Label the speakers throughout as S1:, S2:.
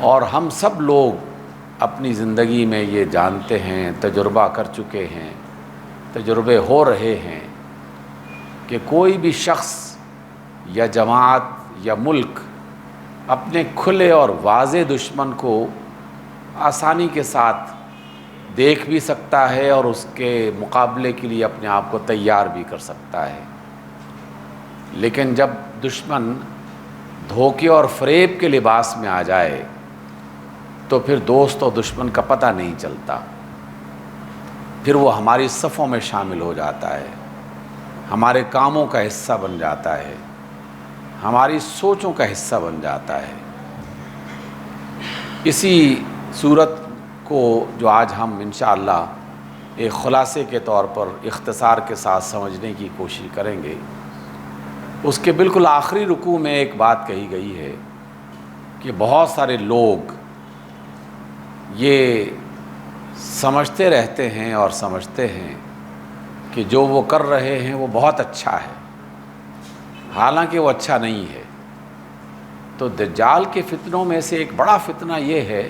S1: اور ہم سب لوگ اپنی زندگی میں یہ جانتے ہیں، تجربہ کر چکے ہیں، تجربے ہو رہے ہیں کہ کوئی بھی شخص یا جماعت یا ملک اپنے کھلے اور واضح دشمن کو آسانی کے ساتھ دیکھ بھی سکتا ہے اور اس کے مقابلے کے لیے اپنے آپ کو تیار بھی کر سکتا ہے، لیکن جب دشمن دھوکے اور فریب کے لباس میں آ جائے تو پھر دوست اور دشمن کا پتہ نہیں چلتا، پھر وہ ہماری صفوں میں شامل ہو جاتا ہے، ہمارے کاموں کا حصہ بن جاتا ہے، ہماری سوچوں کا حصہ بن جاتا ہے۔ اسی صورت کو جو آج ہم انشاءاللہ ایک خلاصے کے طور پر اختصار کے ساتھ سمجھنے کی کوشش کریں گے، اس کے بالکل آخری رکوع میں ایک بات کہی گئی ہے کہ بہت سارے لوگ یہ سمجھتے رہتے ہیں اور سمجھتے ہیں کہ جو وہ کر رہے ہیں وہ بہت اچھا ہے، حالانکہ وہ اچھا نہیں ہے۔ تو دجال کے فتنوں میں سے ایک بڑا فتنہ یہ ہے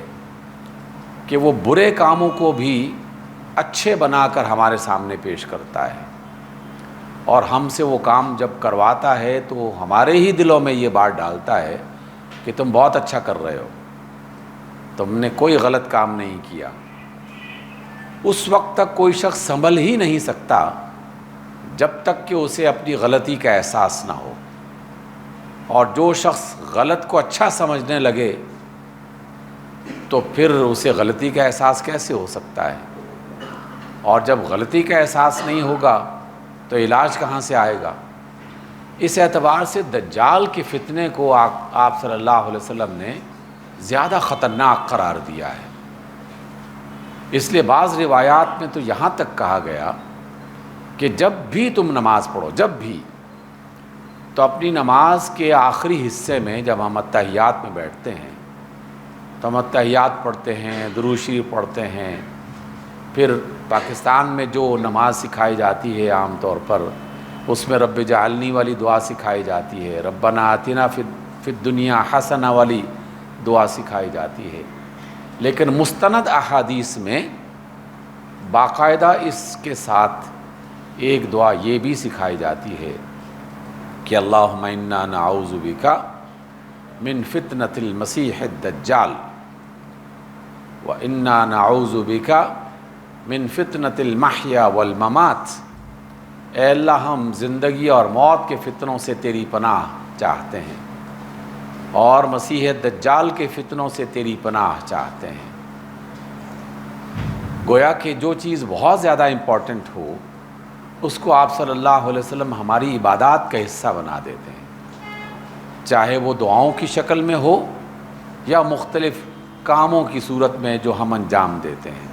S1: کہ وہ برے کاموں کو بھی اچھے بنا کر ہمارے سامنے پیش کرتا ہے، اور ہم سے وہ کام جب کرواتا ہے تو ہمارے ہی دلوں میں یہ بات ڈالتا ہے کہ تم بہت اچھا کر رہے ہو، تم نے کوئی غلط کام نہیں کیا۔ اس وقت تک کوئی شخص سنبھل ہی نہیں سکتا جب تک کہ اسے اپنی غلطی کا احساس نہ ہو، اور جو شخص غلط کو اچھا سمجھنے لگے تو پھر اسے غلطی کا احساس کیسے ہو سکتا ہے، اور جب غلطی کا احساس نہیں ہوگا تو علاج کہاں سے آئے گا۔ اس اعتبار سے دجال کے فتنے کو آپ صلی اللہ علیہ وسلم نے زیادہ خطرناک قرار دیا ہے۔ اس لیے بعض روایات میں تو یہاں تک کہا گیا کہ جب بھی تم نماز پڑھو، جب بھی، تو اپنی نماز کے آخری حصے میں جب ہم اتحیات میں بیٹھتے ہیں تو ہم اتحیات پڑھتے ہیں، درود شریف پڑھتے ہیں، پھر پاکستان میں جو نماز سکھائی جاتی ہے عام طور پر اس میں رب جعلنی والی دعا سکھائی جاتی ہے، ربنا آتنا فی الدنیا حسنہ والی دعا سکھائی جاتی ہے، لیکن مستند احادیث میں باقاعدہ اس کے ساتھ ایک دعا یہ بھی سکھائی جاتی ہے کہ اللہم انا نعوذ بک من فتنة المسیح الدجال و انا نعوذ بک من فتنة المحیا والممات۔ اے اللہ ہم زندگی اور موت کے فتنوں سے تیری پناہ چاہتے ہیں، اور مسیح دجال کے فتنوں سے تیری پناہ چاہتے ہیں۔ گویا کہ جو چیز بہت زیادہ امپورٹنٹ ہو اس کو آپ صلی اللہ علیہ وسلم ہماری عبادات کا حصہ بنا دیتے ہیں، چاہے وہ دعاؤں کی شکل میں ہو یا مختلف کاموں کی صورت میں جو ہم انجام دیتے ہیں۔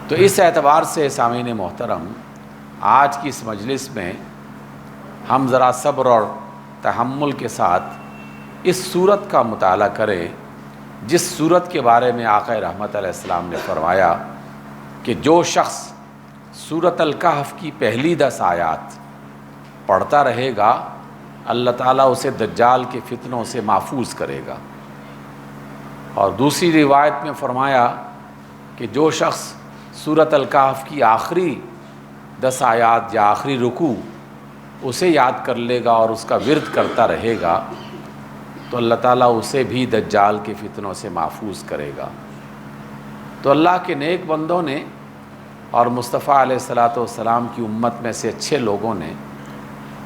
S1: تو اس اعتبار سے سامعین محترم، آج کی اس مجلس میں ہم ذرا صبر اور تحمل کے ساتھ اس صورت کا مطالعہ کریں جس صورت کے بارے میں آقا رحمت علیہ السلام نے فرمایا کہ جو شخص سورۃ الکہف کی پہلی 10 آیات پڑھتا رہے گا اللہ تعالیٰ اسے دجال کے فتنوں سے محفوظ کرے گا، اور دوسری روایت میں فرمایا کہ جو شخص سورۃ الکہف کی آخری 10 آیات یا آخری رکوع اسے یاد کر لے گا اور اس کا ورد کرتا رہے گا تو اللہ تعالیٰ اسے بھی دجال کے فتنوں سے محفوظ کرے گا۔ تو اللہ کے نیک بندوں نے اور مصطفیٰ علیہ الصلاۃ والسلام کی امت میں سے اچھے لوگوں نے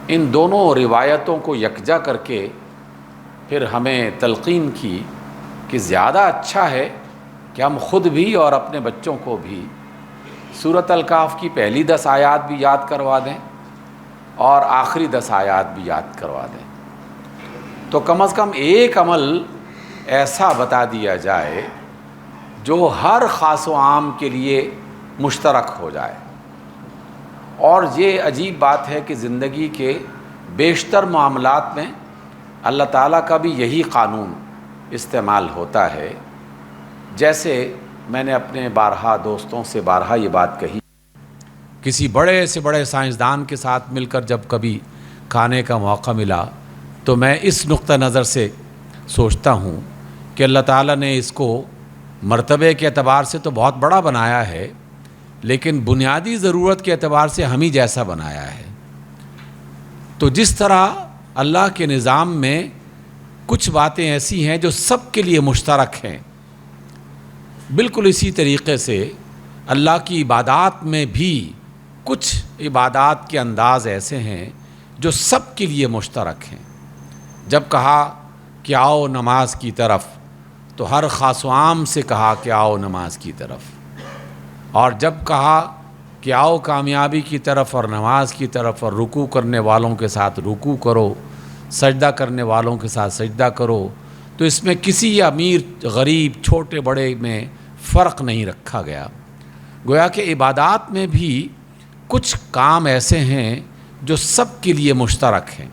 S1: ان دونوں روایتوں کو یکجا کر کے پھر ہمیں تلقین کی کہ زیادہ اچھا ہے کہ ہم خود بھی اور اپنے بچوں کو بھی سورۃ الکہف کی پہلی 10 آیات بھی یاد کروا دیں اور آخری 10 آیات بھی یاد کروا دیں، تو کم از کم ایک عمل ایسا بتا دیا جائے جو ہر خاص و عام کے لیے مشترک ہو جائے۔ اور یہ عجیب بات ہے کہ زندگی کے بیشتر معاملات میں اللہ تعالیٰ کا بھی یہی قانون استعمال ہوتا ہے۔ جیسے میں نے اپنے بارہا دوستوں سے بارہا یہ بات کہی، کسی بڑے سے بڑے سائنسدان کے ساتھ مل کر جب کبھی کھانے کا موقع ملا تو میں اس نقطہ نظر سے سوچتا ہوں کہ اللہ تعالیٰ نے اس کو مرتبے کے اعتبار سے تو بہت بڑا بنایا ہے، لیکن بنیادی ضرورت کے اعتبار سے ہم ہی جیسا بنایا ہے۔ تو جس طرح اللہ کے نظام میں کچھ باتیں ایسی ہیں جو سب کے لیے مشترک ہیں، بالکل اسی طریقے سے اللہ کی عبادات میں بھی کچھ عبادات کے انداز ایسے ہیں جو سب کے لیے مشترک ہیں۔ جب کہا کہ آؤ نماز کی طرف، تو ہر خاص و عام سے کہا کہ آؤ نماز کی طرف، اور جب کہا کہ آؤ کامیابی کی طرف اور نماز کی طرف، اور رکوع کرنے والوں کے ساتھ رکوع کرو، سجدہ کرنے والوں کے ساتھ سجدہ کرو، تو اس میں کسی امیر غریب چھوٹے بڑے میں فرق نہیں رکھا گیا۔ گویا کہ عبادات میں بھی کچھ کام ایسے ہیں جو سب کے لیے مشترک ہیں۔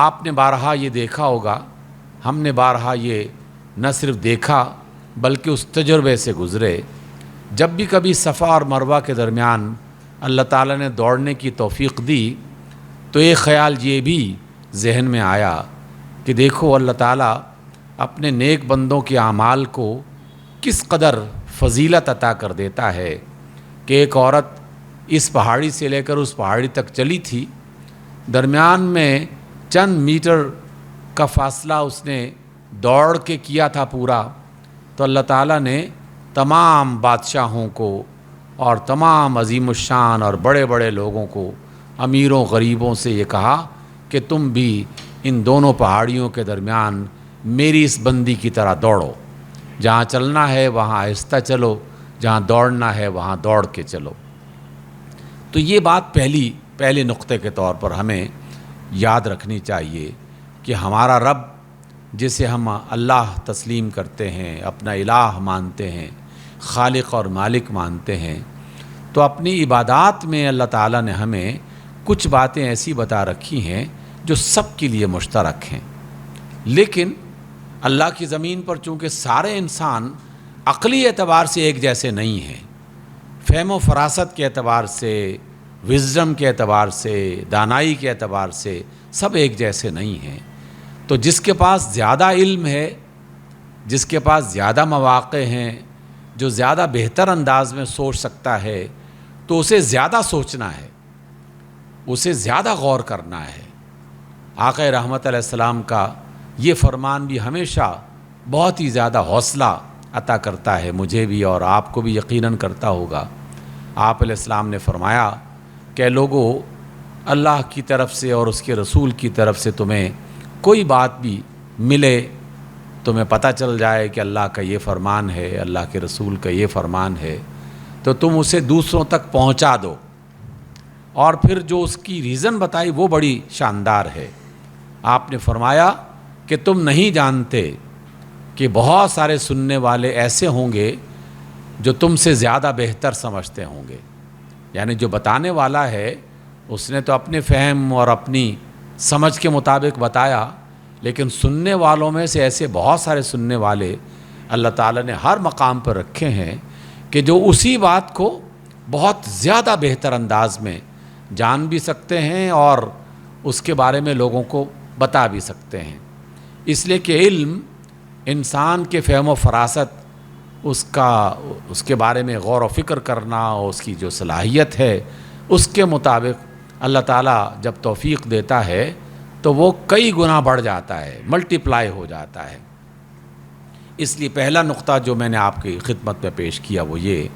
S1: آپ نے بارہا یہ دیکھا ہوگا، ہم نے بارہا یہ نہ صرف دیکھا بلکہ اس تجربے سے گزرے، جب بھی کبھی صفا اور مروہ کے درمیان اللہ تعالیٰ نے دوڑنے کی توفیق دی تو ایک خیال یہ بھی ذہن میں آیا کہ دیکھو اللہ تعالیٰ اپنے نیک بندوں کے اعمال کو کس قدر فضیلت عطا کر دیتا ہے کہ ایک عورت اس پہاڑی سے لے کر اس پہاڑی تک چلی تھی، درمیان میں چند میٹر کا فاصلہ اس نے دوڑ کے کیا تھا پورا، تو اللہ تعالیٰ نے تمام بادشاہوں کو اور تمام عظیم الشان اور بڑے بڑے لوگوں کو، امیروں غریبوں سے یہ کہا کہ تم بھی ان دونوں پہاڑیوں کے درمیان میری اس بندی کی طرح دوڑو، جہاں چلنا ہے وہاں آہستہ چلو، جہاں دوڑنا ہے وہاں دوڑ کے چلو۔ تو یہ بات پہلے نقطے کے طور پر ہمیں یاد رکھنی چاہیے کہ ہمارا رب جسے ہم اللہ تسلیم کرتے ہیں، اپنا الہ مانتے ہیں، خالق اور مالک مانتے ہیں، تو اپنی عبادات میں اللہ تعالیٰ نے ہمیں کچھ باتیں ایسی بتا رکھی ہیں جو سب کے لیے مشترک ہیں۔ لیکن اللہ کی زمین پر چونکہ سارے انسان عقلی اعتبار سے ایک جیسے نہیں ہیں، فہم و فراست کے اعتبار سے، وزڈم کے اعتبار سے، دانائی کے اعتبار سے سب ایک جیسے نہیں ہیں، تو جس کے پاس زیادہ علم ہے، جس کے پاس زیادہ مواقع ہیں، جو زیادہ بہتر انداز میں سوچ سکتا ہے، تو اسے زیادہ سوچنا ہے، اسے زیادہ غور کرنا ہے۔ آقا رحمت علیہ السلام کا یہ فرمان بھی ہمیشہ بہت ہی زیادہ حوصلہ عطا کرتا ہے، مجھے بھی اور آپ کو بھی یقیناً کرتا ہوگا۔ آپ علیہ السلام نے فرمایا کہ لوگوں، اللہ کی طرف سے اور اس کے رسول کی طرف سے تمہیں کوئی بات بھی ملے، تمہیں پتہ چل جائے کہ اللہ کا یہ فرمان ہے، اللہ کے رسول کا یہ فرمان ہے، تو تم اسے دوسروں تک پہنچا دو، اور پھر جو اس کی ریزن بتائی وہ بڑی شاندار ہے۔ آپ نے فرمایا کہ تم نہیں جانتے کہ بہت سارے سننے والے ایسے ہوں گے جو تم سے زیادہ بہتر سمجھتے ہوں گے، یعنی جو بتانے والا ہے اس نے تو اپنے فہم اور اپنی سمجھ کے مطابق بتایا، لیکن سننے والوں میں سے ایسے بہت سارے سننے والے اللہ تعالیٰ نے ہر مقام پر رکھے ہیں کہ جو اسی بات کو بہت زیادہ بہتر انداز میں جان بھی سکتے ہیں اور اس کے بارے میں لوگوں کو بتا بھی سکتے ہیں۔ اس لیے کہ علم انسان کے فہم و فراست، اس کے بارے میں غور و فکر کرنا، اور اس کی جو صلاحیت ہے اس کے مطابق اللہ تعالیٰ جب توفیق دیتا ہے تو وہ کئی گنا بڑھ جاتا ہے، ملٹیپلائی ہو جاتا ہے۔ اس لیے پہلا نقطہ جو میں نے آپ کی خدمت میں پیش کیا وہ یہ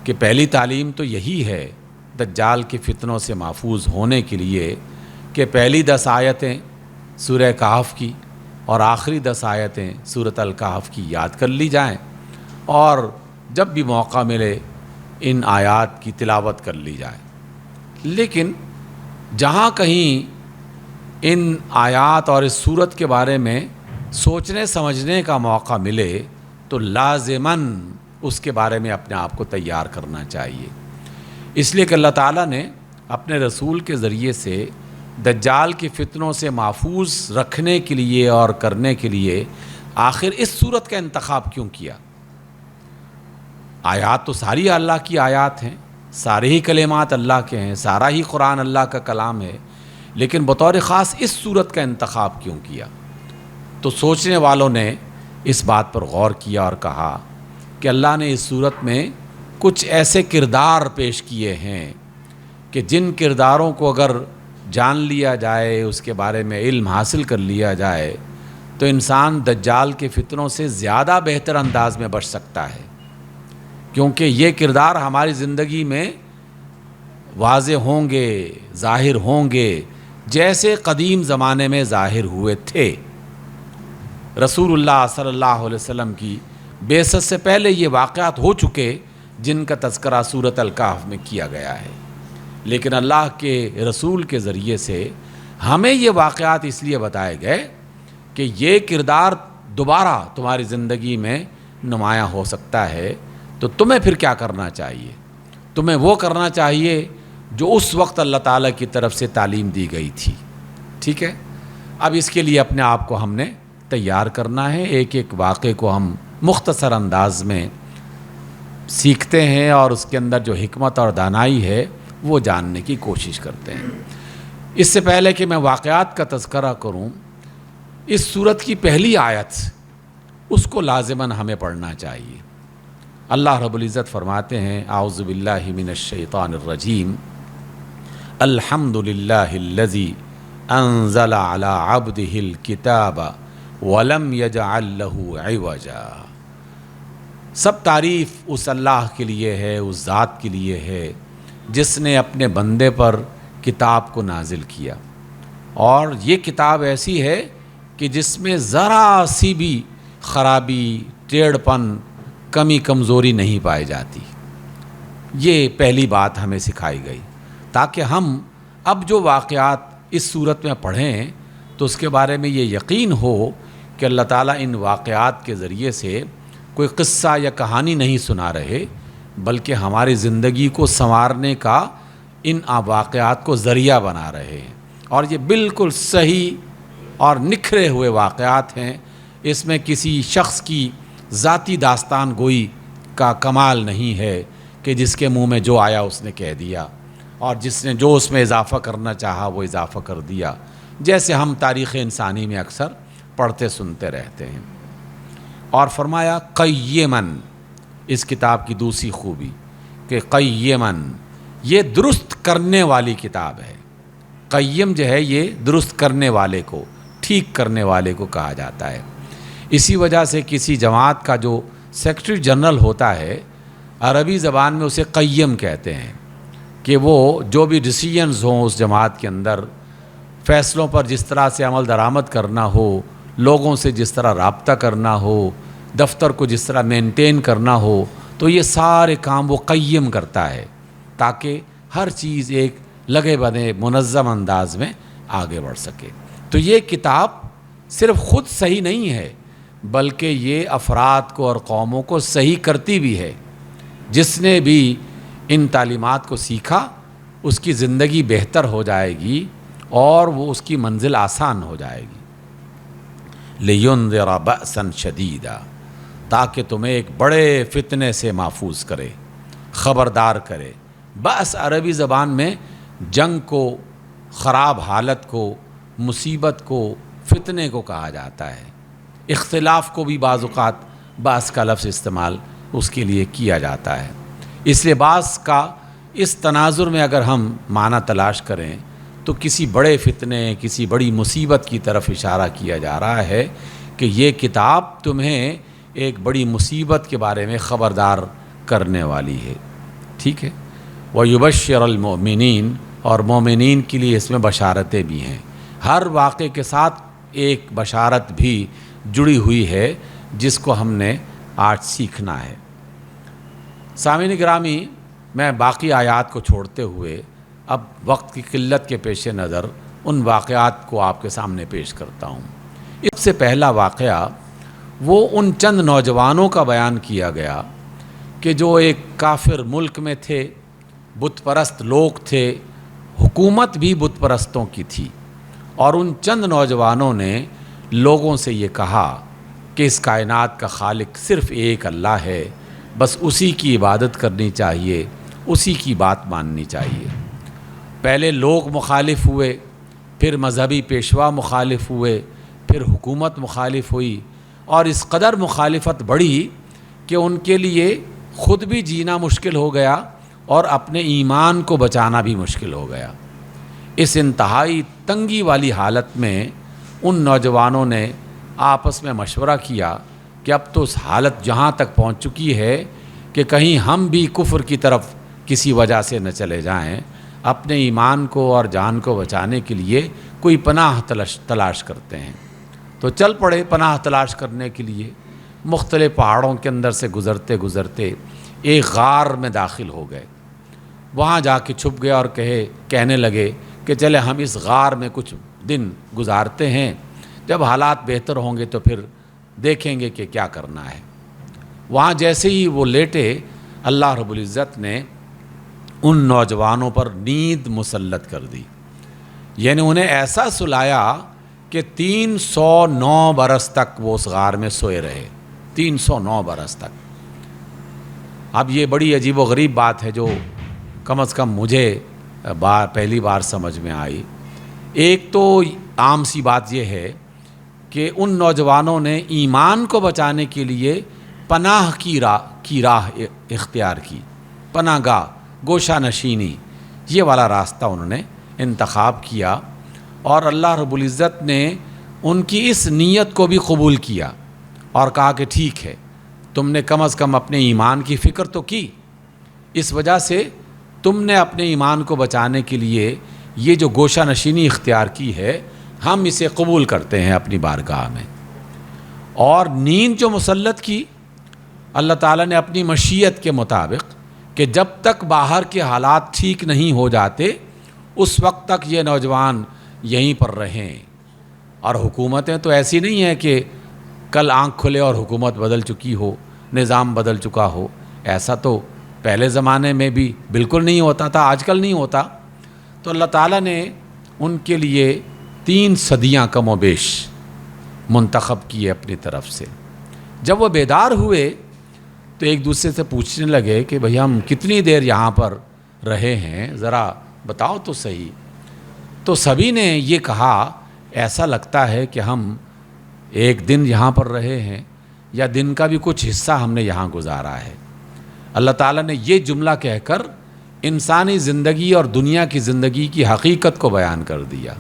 S1: کہ پہلی تعلیم تو یہی ہے دجال کے فتنوں سے محفوظ ہونے کے لیے کہ پہلی 10 آیتیں سورہ کہف کی اور آخری 10 آیتیں سورۃ الکہف کی یاد کر لی جائیں، اور جب بھی موقع ملے ان آیات کی تلاوت کر لی جائے۔ لیکن جہاں کہیں ان آیات اور اس سورت کے بارے میں سوچنے سمجھنے کا موقع ملے تو لازماً اس کے بارے میں اپنے آپ کو تیار کرنا چاہیے، اس لیے کہ اللہ تعالیٰ نے اپنے رسول کے ذریعے سے دجال کے فتنوں سے محفوظ رکھنے کے لیے اور کرنے کے لیے آخر اس سورت کا انتخاب کیوں کیا؟ آیات تو ساری اللہ کی آیات ہیں، سارے ہی کلمات اللہ کے ہیں، سارا ہی قرآن اللہ کا کلام ہے، لیکن بطور خاص اس سورت کا انتخاب کیوں کیا؟ تو سوچنے والوں نے اس بات پر غور کیا اور کہا کہ اللہ نے اس صورت میں کچھ ایسے کردار پیش کیے ہیں کہ جن کرداروں کو اگر جان لیا جائے، اس کے بارے میں علم حاصل کر لیا جائے تو انسان دجال کے فتنوں سے زیادہ بہتر انداز میں بچ سکتا ہے، کیونکہ یہ کردار ہماری زندگی میں واضح ہوں گے، ظاہر ہوں گے، جیسے قدیم زمانے میں ظاہر ہوئے تھے۔ رسول اللہ صلی اللہ علیہ وسلم کی بعثت سے پہلے یہ واقعات ہو چکے جن کا تذکرہ سورۃ الکہف میں کیا گیا ہے، لیکن اللہ کے رسول کے ذریعے سے ہمیں یہ واقعات اس لیے بتائے گئے کہ یہ کردار دوبارہ تمہاری زندگی میں نمایاں ہو سکتا ہے، تو تمہیں پھر کیا کرنا چاہیے؟ تمہیں وہ کرنا چاہیے جو اس وقت اللہ تعالیٰ کی طرف سے تعلیم دی گئی تھی، ٹھیک ہے؟ اب اس کے لیے اپنے آپ کو ہم نے تیار کرنا ہے، ایک ایک واقعے کو ہم مختصر انداز میں سیکھتے ہیں اور اس کے اندر جو حکمت اور دانائی ہے وہ جاننے کی کوشش کرتے ہیں۔ اس سے پہلے کہ میں واقعات کا تذکرہ کروں، اس سورت کی پہلی آیت اس کو لازماً ہمیں پڑھنا چاہیے۔ اللہ رب العزت فرماتے ہیں اعوذ باللہ من الشیطان الرجیم الحمد للہ الذی انزل علی عبدہ الکتاب ولم یجعل لہ عوجا۔ سب تعریف اس اللہ کے لیے ہے، اس ذات کے لیے ہے جس نے اپنے بندے پر کتاب کو نازل کیا، اور یہ کتاب ایسی ہے کہ جس میں ذرا سی بھی خرابی، ٹیڑھ پن، کمی کمزوری نہیں پائی جاتی۔ یہ پہلی بات ہمیں سکھائی گئی تاکہ ہم اب جو واقعات اس صورت میں پڑھیں تو اس کے بارے میں یہ یقین ہو کہ اللہ تعالیٰ ان واقعات کے ذریعے سے کوئی قصہ یا کہانی نہیں سنا رہے، بلکہ ہماری زندگی کو سنوارنے کا ان واقعات کو ذریعہ بنا رہے ہیں، اور یہ بالکل صحیح اور نکھرے ہوئے واقعات ہیں۔ اس میں کسی شخص کی ذاتی داستان گوئی کا کمال نہیں ہے کہ جس کے منہ میں جو آیا اس نے کہہ دیا، اور جس نے جو اس میں اضافہ کرنا چاہا وہ اضافہ کر دیا، جیسے ہم تاریخ انسانی میں اکثر پڑھتے سنتے رہتے ہیں۔ اور فرمایا قیمن، اس کتاب کی دوسری خوبی کہ قیمن یہ درست کرنے والی کتاب ہے۔ قیم جو ہے یہ درست کرنے والے کو، ٹھیک کرنے والے کو کہا جاتا ہے۔ اسی وجہ سے کسی جماعت کا جو سیکرٹری جنرل ہوتا ہے، عربی زبان میں اسے قیم کہتے ہیں، کہ وہ جو بھی ڈیسیژنز ہوں اس جماعت کے اندر، فیصلوں پر جس طرح سے عمل درآمد کرنا ہو، لوگوں سے جس طرح رابطہ کرنا ہو، دفتر کو جس طرح مینٹین کرنا ہو، تو یہ سارے کام وہ قیم کرتا ہے تاکہ ہر چیز ایک لگے بنے منظم انداز میں آگے بڑھ سکے۔ تو یہ کتاب صرف خود صحیح نہیں ہے، بلکہ یہ افراد کو اور قوموں کو صحیح کرتی بھی ہے۔ جس نے بھی ان تعلیمات کو سیکھا اس کی زندگی بہتر ہو جائے گی اور وہ اس کی منزل آسان ہو جائے گی۔ لِيُنذِرَ بَأْسًا شَدِيدًا، تاکہ تمہیں ایک بڑے فتنے سے محفوظ کرے، خبردار کرے۔ بأس عربی زبان میں جنگ کو، خراب حالت کو، مصیبت کو، فتنے کو کہا جاتا ہے۔ اختلاف کو بھی بعض اوقات بأس کا لفظ استعمال اس کے لیے کیا جاتا ہے۔ اس لیے بعض کا اس تناظر میں اگر ہم معنی تلاش کریں تو کسی بڑے فتنے، کسی بڑی مصیبت کی طرف اشارہ کیا جا رہا ہے کہ یہ کتاب تمہیں ایک بڑی مصیبت کے بارے میں خبردار کرنے والی ہے، ٹھیک ہے۔ وَيُبَشِّرَ الْمُؤْمِنِينَ، اور مومنین کے لیے اس میں بشارتیں بھی ہیں۔ ہر واقعے کے ساتھ ایک بشارت بھی جڑی ہوئی ہے جس کو ہم نے آج سیکھنا ہے۔ سامعین گرامی، میں باقی آیات کو چھوڑتے ہوئے اب وقت کی قلت کے پیش نظر ان واقعات کو آپ کے سامنے پیش کرتا ہوں۔ اس سے پہلا واقعہ وہ ان چند نوجوانوں کا بیان کیا گیا کہ جو ایک کافر ملک میں تھے، بت پرست لوگ تھے، حکومت بھی بت پرستوں کی تھی، اور ان چند نوجوانوں نے لوگوں سے یہ کہا کہ اس کائنات کا خالق صرف ایک اللہ ہے، بس اسی کی عبادت کرنی چاہیے، اسی کی بات ماننی چاہیے۔ پہلے لوگ مخالف ہوئے، پھر مذہبی پیشوا مخالف ہوئے، پھر حکومت مخالف ہوئی، اور اس قدر مخالفت بڑھی کہ ان کے لیے خود بھی جینا مشکل ہو گیا اور اپنے ایمان کو بچانا بھی مشکل ہو گیا۔ اس انتہائی تنگی والی حالت میں ان نوجوانوں نے آپس میں مشورہ کیا کہ اب تو اس حالت جہاں تک پہنچ چکی ہے کہ کہیں ہم بھی کفر کی طرف کسی وجہ سے نہ چلے جائیں، اپنے ایمان کو اور جان کو بچانے کے لیے کوئی پناہ تلاش کرتے ہیں۔ تو چل پڑے پناہ تلاش کرنے کے لیے، مختلف پہاڑوں کے اندر سے گزرتے گزرتے ایک غار میں داخل ہو گئے۔ وہاں جا کے چھپ گئے اور کہنے لگے کہ چلے ہم اس غار میں کچھ دن گزارتے ہیں، جب حالات بہتر ہوں گے تو پھر دیکھیں گے کہ کیا کرنا ہے۔ وہاں جیسے ہی وہ لیٹے، اللہ رب العزت نے ان نوجوانوں پر نیند مسلط کر دی، یعنی انہیں ایسا سلایا کہ 309 برس تک وہ اس غار میں سوئے رہے، 309 برس تک۔ اب یہ بڑی عجیب و غریب بات ہے جو کم از کم مجھے پہلی بار سمجھ میں آئی۔ ایک تو عام سی بات یہ ہے کہ ان نوجوانوں نے ایمان کو بچانے کے لیے پناہ کی راہ اختیار کی، پناہ گاہ، گوشہ نشینی، یہ والا راستہ انہوں نے انتخاب کیا، اور اللہ رب العزت نے ان کی اس نیت کو بھی قبول کیا اور کہا کہ ٹھیک ہے، تم نے کم از کم اپنے ایمان کی فکر تو کی، اس وجہ سے تم نے اپنے ایمان کو بچانے کے لیے یہ جو گوشہ نشینی اختیار کی ہے، ہم اسے قبول کرتے ہیں اپنی بارگاہ میں۔ اور نیند جو مسلط کی اللہ تعالیٰ نے اپنی مشیت کے مطابق کہ جب تک باہر کے حالات ٹھیک نہیں ہو جاتے اس وقت تک یہ نوجوان یہیں پر رہیں۔ اور حکومتیں تو ایسی نہیں ہیں کہ کل آنکھ کھلے اور حکومت بدل چکی ہو، نظام بدل چکا ہو، ایسا تو پہلے زمانے میں بھی بالکل نہیں ہوتا تھا، آج کل نہیں ہوتا۔ تو اللہ تعالیٰ نے ان کے لیے 3 صدیاں کم و بیش منتخب کیے اپنی طرف سے۔ جب وہ بیدار ہوئے تو ایک دوسرے سے پوچھنے لگے کہ بھئی ہم کتنی دیر یہاں پر رہے ہیں، ذرا بتاؤ تو صحیح۔ تو سبھی نے یہ کہا ایسا لگتا ہے کہ ہم ایک دن یہاں پر رہے ہیں یا دن کا بھی کچھ حصہ ہم نے یہاں گزارا ہے۔ اللہ تعالیٰ نے یہ جملہ کہہ کر انسانی زندگی اور دنیا کی زندگی کی حقیقت کو بیان کر دیا،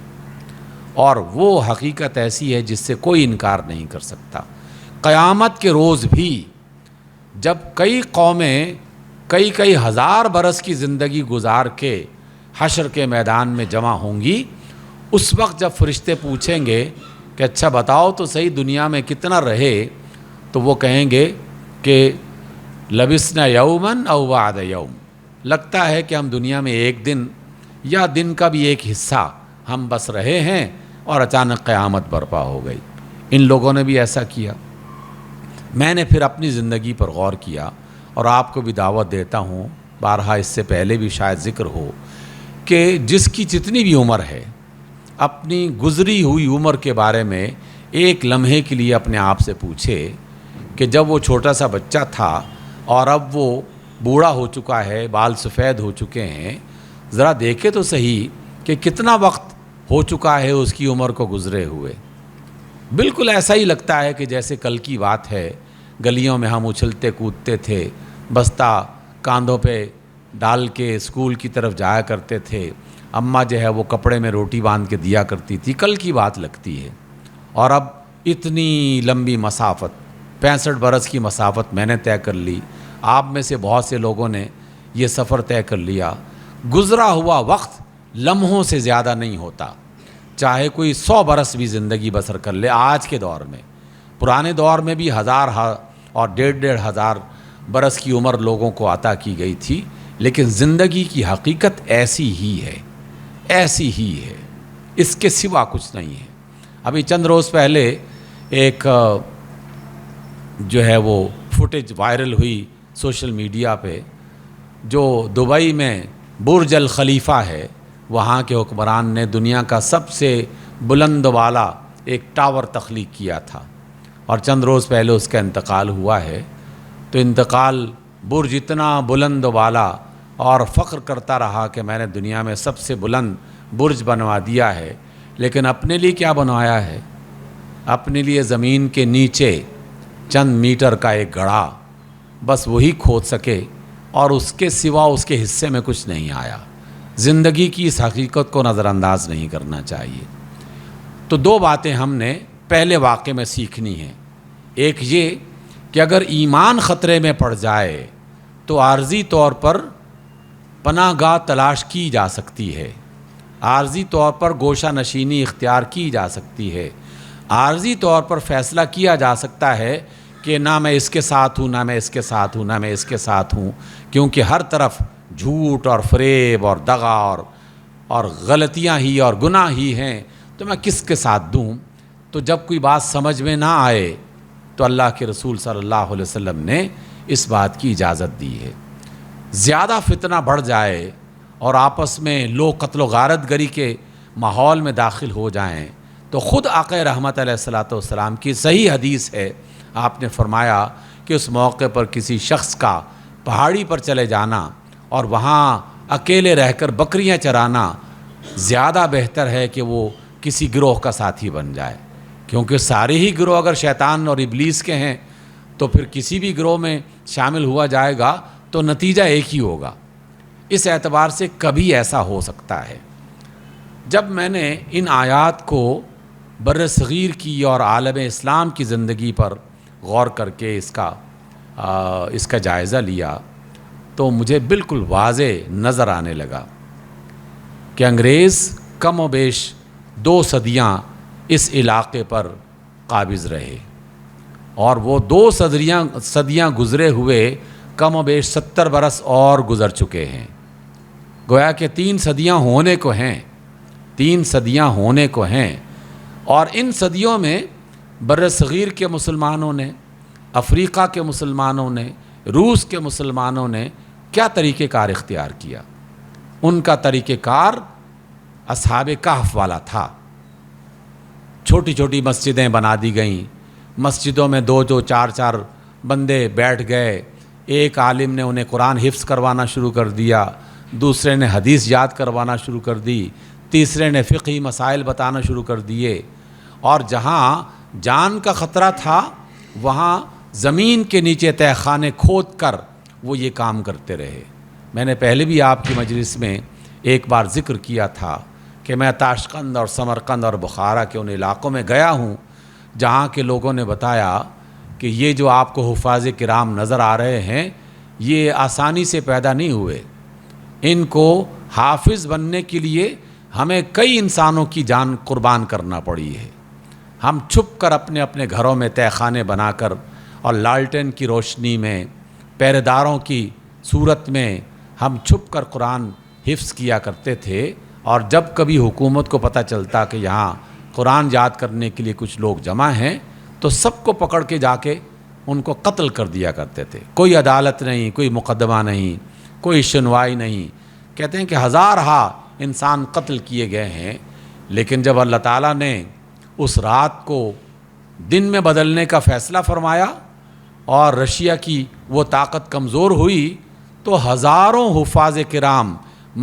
S1: اور وہ حقیقت ایسی ہے جس سے کوئی انکار نہیں کر سکتا۔ قیامت کے روز بھی جب کئی قومیں کئی ہزار برس کی زندگی گزار کے حشر کے میدان میں جمع ہوں گی، اس وقت جب فرشتے پوچھیں گے کہ اچھا بتاؤ تو صحیح دنیا میں کتنا رہے، تو وہ کہیں گے کہ لبثنا یومن او بعد یوم، لگتا ہے کہ ہم دنیا میں ایک دن یا دن کا بھی ایک حصہ ہم بس رہے ہیں، اور اچانک قیامت برپا ہو گئی۔ ان لوگوں نے بھی ایسا کیا۔ میں نے پھر اپنی زندگی پر غور کیا اور آپ کو بھی دعوت دیتا ہوں، بارہا اس سے پہلے بھی شاید ذکر ہو، کہ جس کی جتنی بھی عمر ہے اپنی گزری ہوئی عمر کے بارے میں ایک لمحے کے لیے اپنے آپ سے پوچھے کہ جب وہ چھوٹا سا بچہ تھا اور اب وہ بوڑھا ہو چکا ہے، بال سفید ہو چکے ہیں، ذرا دیکھے تو صحیح کہ کتنا وقت ہو چکا ہے اس کی عمر کو گزرے ہوئے۔ بالکل ایسا ہی لگتا ہے کہ جیسے کل کی بات ہے، گلیوں میں ہم اچھلتے کودتے تھے، بستہ کاندھوں پہ ڈال کے اسکول کی طرف جایا کرتے تھے، اماں جو ہے وہ کپڑے میں روٹی باندھ کے دیا کرتی تھی، کل کی بات لگتی ہے۔ اور اب اتنی لمبی مسافت، 65 برس کی مسافت میں نے طے کر لی، آپ میں سے بہت سے لوگوں نے یہ سفر طے کر لیا۔ گزرا ہوا وقت لمحوں سے زیادہ نہیں ہوتا، چاہے کوئی 100 برس بھی زندگی بسر کر لے آج کے دور میں۔ پرانے دور میں بھی 1000 اور 1,500 برس کی عمر لوگوں کو عطا کی گئی تھی، لیکن زندگی کی حقیقت ایسی ہی ہے، ایسی ہی ہے، اس کے سوا کچھ نہیں ہے۔ ابھی چند روز پہلے ایک جو ہے وہ فوٹیج وائرل ہوئی سوشل میڈیا پہ، جو دبئی میں برج الخلیفہ ہے، وہاں کے حکمران نے دنیا کا سب سے بلند والا ایک ٹاور تخلیق کیا تھا، اور چند روز پہلے اس کا انتقال ہوا ہے۔ تو انتقال برج اتنا بلند والا، اور فخر کرتا رہا کہ میں نے دنیا میں سب سے بلند برج بنوا دیا ہے، لیکن اپنے لیے کیا بنوایا ہے؟ اپنے لیے زمین کے نیچے چند میٹر کا ایک گڑھا بس وہی کھود سکے اور اس کے سوا اس کے حصے میں کچھ نہیں آیا. زندگی کی اس حقیقت کو نظر انداز نہیں کرنا چاہیے. تو دو باتیں ہم نے پہلے واقعے میں سیکھنی ہیں. ایک یہ کہ اگر ایمان خطرے میں پڑ جائے تو عارضی طور پر پناہ گاہ تلاش کی جا سکتی ہے، عارضی طور پر گوشہ نشینی اختیار کی جا سکتی ہے، عارضی طور پر فیصلہ کیا جا سکتا ہے کہ نہ میں اس کے ساتھ ہوں، نہ میں اس کے ساتھ ہوں، نہ میں اس کے ساتھ ہوں، کیونکہ ہر طرف جھوٹ اور فریب اور دغا اور غلطیاں ہی اور گناہ ہی ہیں، تو میں کس کے ساتھ دوں. تو جب کوئی بات سمجھ میں نہ آئے تو اللہ کے رسول صلی اللہ علیہ وسلم نے اس بات کی اجازت دی ہے. زیادہ فتنہ بڑھ جائے اور آپس میں لوگ قتل و غارت گری کے ماحول میں داخل ہو جائیں تو خود آقا رحمت علیہ الصلوۃ والسلام کی صحیح حدیث ہے، آپ نے فرمایا کہ اس موقع پر کسی شخص کا پہاڑی پر چلے جانا اور وہاں اکیلے رہ کر بکریاں چرانا زیادہ بہتر ہے کہ وہ کسی گروہ کا ساتھی بن جائے، کیونکہ سارے ہی گروہ اگر شیطان اور ابلیس کے ہیں تو پھر کسی بھی گروہ میں شامل ہوا جائے گا تو نتیجہ ایک ہی ہوگا. اس اعتبار سے کبھی ایسا ہو سکتا ہے. جب میں نے ان آیات کو بر صغیر کی اور عالم اسلام کی زندگی پر غور کر کے اس کا جائزہ لیا تو مجھے بالکل واضح نظر آنے لگا کہ انگریز کم و بیش 2 صدیاں اس علاقے پر قابض رہے، اور وہ 2 صدیاں گزرے ہوئے کم و بیش 70 برس اور گزر چکے ہیں. گویا کہ 3 صدیاں ہونے کو ہیں، 3 صدیاں ہونے کو ہیں. اور ان صدیوں میں بر صغیر کے مسلمانوں نے، افریقہ کے مسلمانوں نے، روس کے مسلمانوں نے کیا طریقہ کار اختیار کیا. ان کا طریقہ کار اصحاب کہف والا تھا. چھوٹی چھوٹی مسجدیں بنا دی گئیں، مسجدوں میں 2 4 بندے بیٹھ گئے. ایک عالم نے انہیں قرآن حفظ کروانا شروع کر دیا، دوسرے نے حدیث یاد کروانا شروع کر دی، تیسرے نے فقہی مسائل بتانا شروع کر دیے. اور جہاں جان کا خطرہ تھا وہاں زمین کے نیچے تہہ خانے کھود کر وہ یہ کام کرتے رہے. میں نے پہلے بھی آپ کی مجلس میں ایک بار ذکر کیا تھا کہ میں تاشقند اور سمرقند اور بخارا کے ان علاقوں میں گیا ہوں جہاں کے لوگوں نے بتایا کہ یہ جو آپ کو حفاظ کرام نظر آ رہے ہیں یہ آسانی سے پیدا نہیں ہوئے. ان کو حافظ بننے کے لیے ہمیں کئی انسانوں کی جان قربان کرنا پڑی ہے. ہم چھپ کر اپنے اپنے گھروں میں تہہ خانے بنا کر اور لالٹین کی روشنی میں پہرے داروں کی صورت میں ہم چھپ کر قرآن حفظ کیا کرتے تھے. اور جب کبھی حکومت کو پتہ چلتا کہ یہاں قرآن یاد کرنے کے لیے کچھ لوگ جمع ہیں تو سب کو پکڑ کے جا کے ان کو قتل کر دیا کرتے تھے. کوئی عدالت نہیں، کوئی مقدمہ نہیں، کوئی سنوائی نہیں. کہتے ہیں کہ ہزارہا انسان قتل کیے گئے ہیں. لیکن جب اللہ تعالیٰ نے اس رات کو دن میں بدلنے کا فیصلہ فرمایا اور رشیا کی وہ طاقت کمزور ہوئی تو ہزاروں حفاظ کرام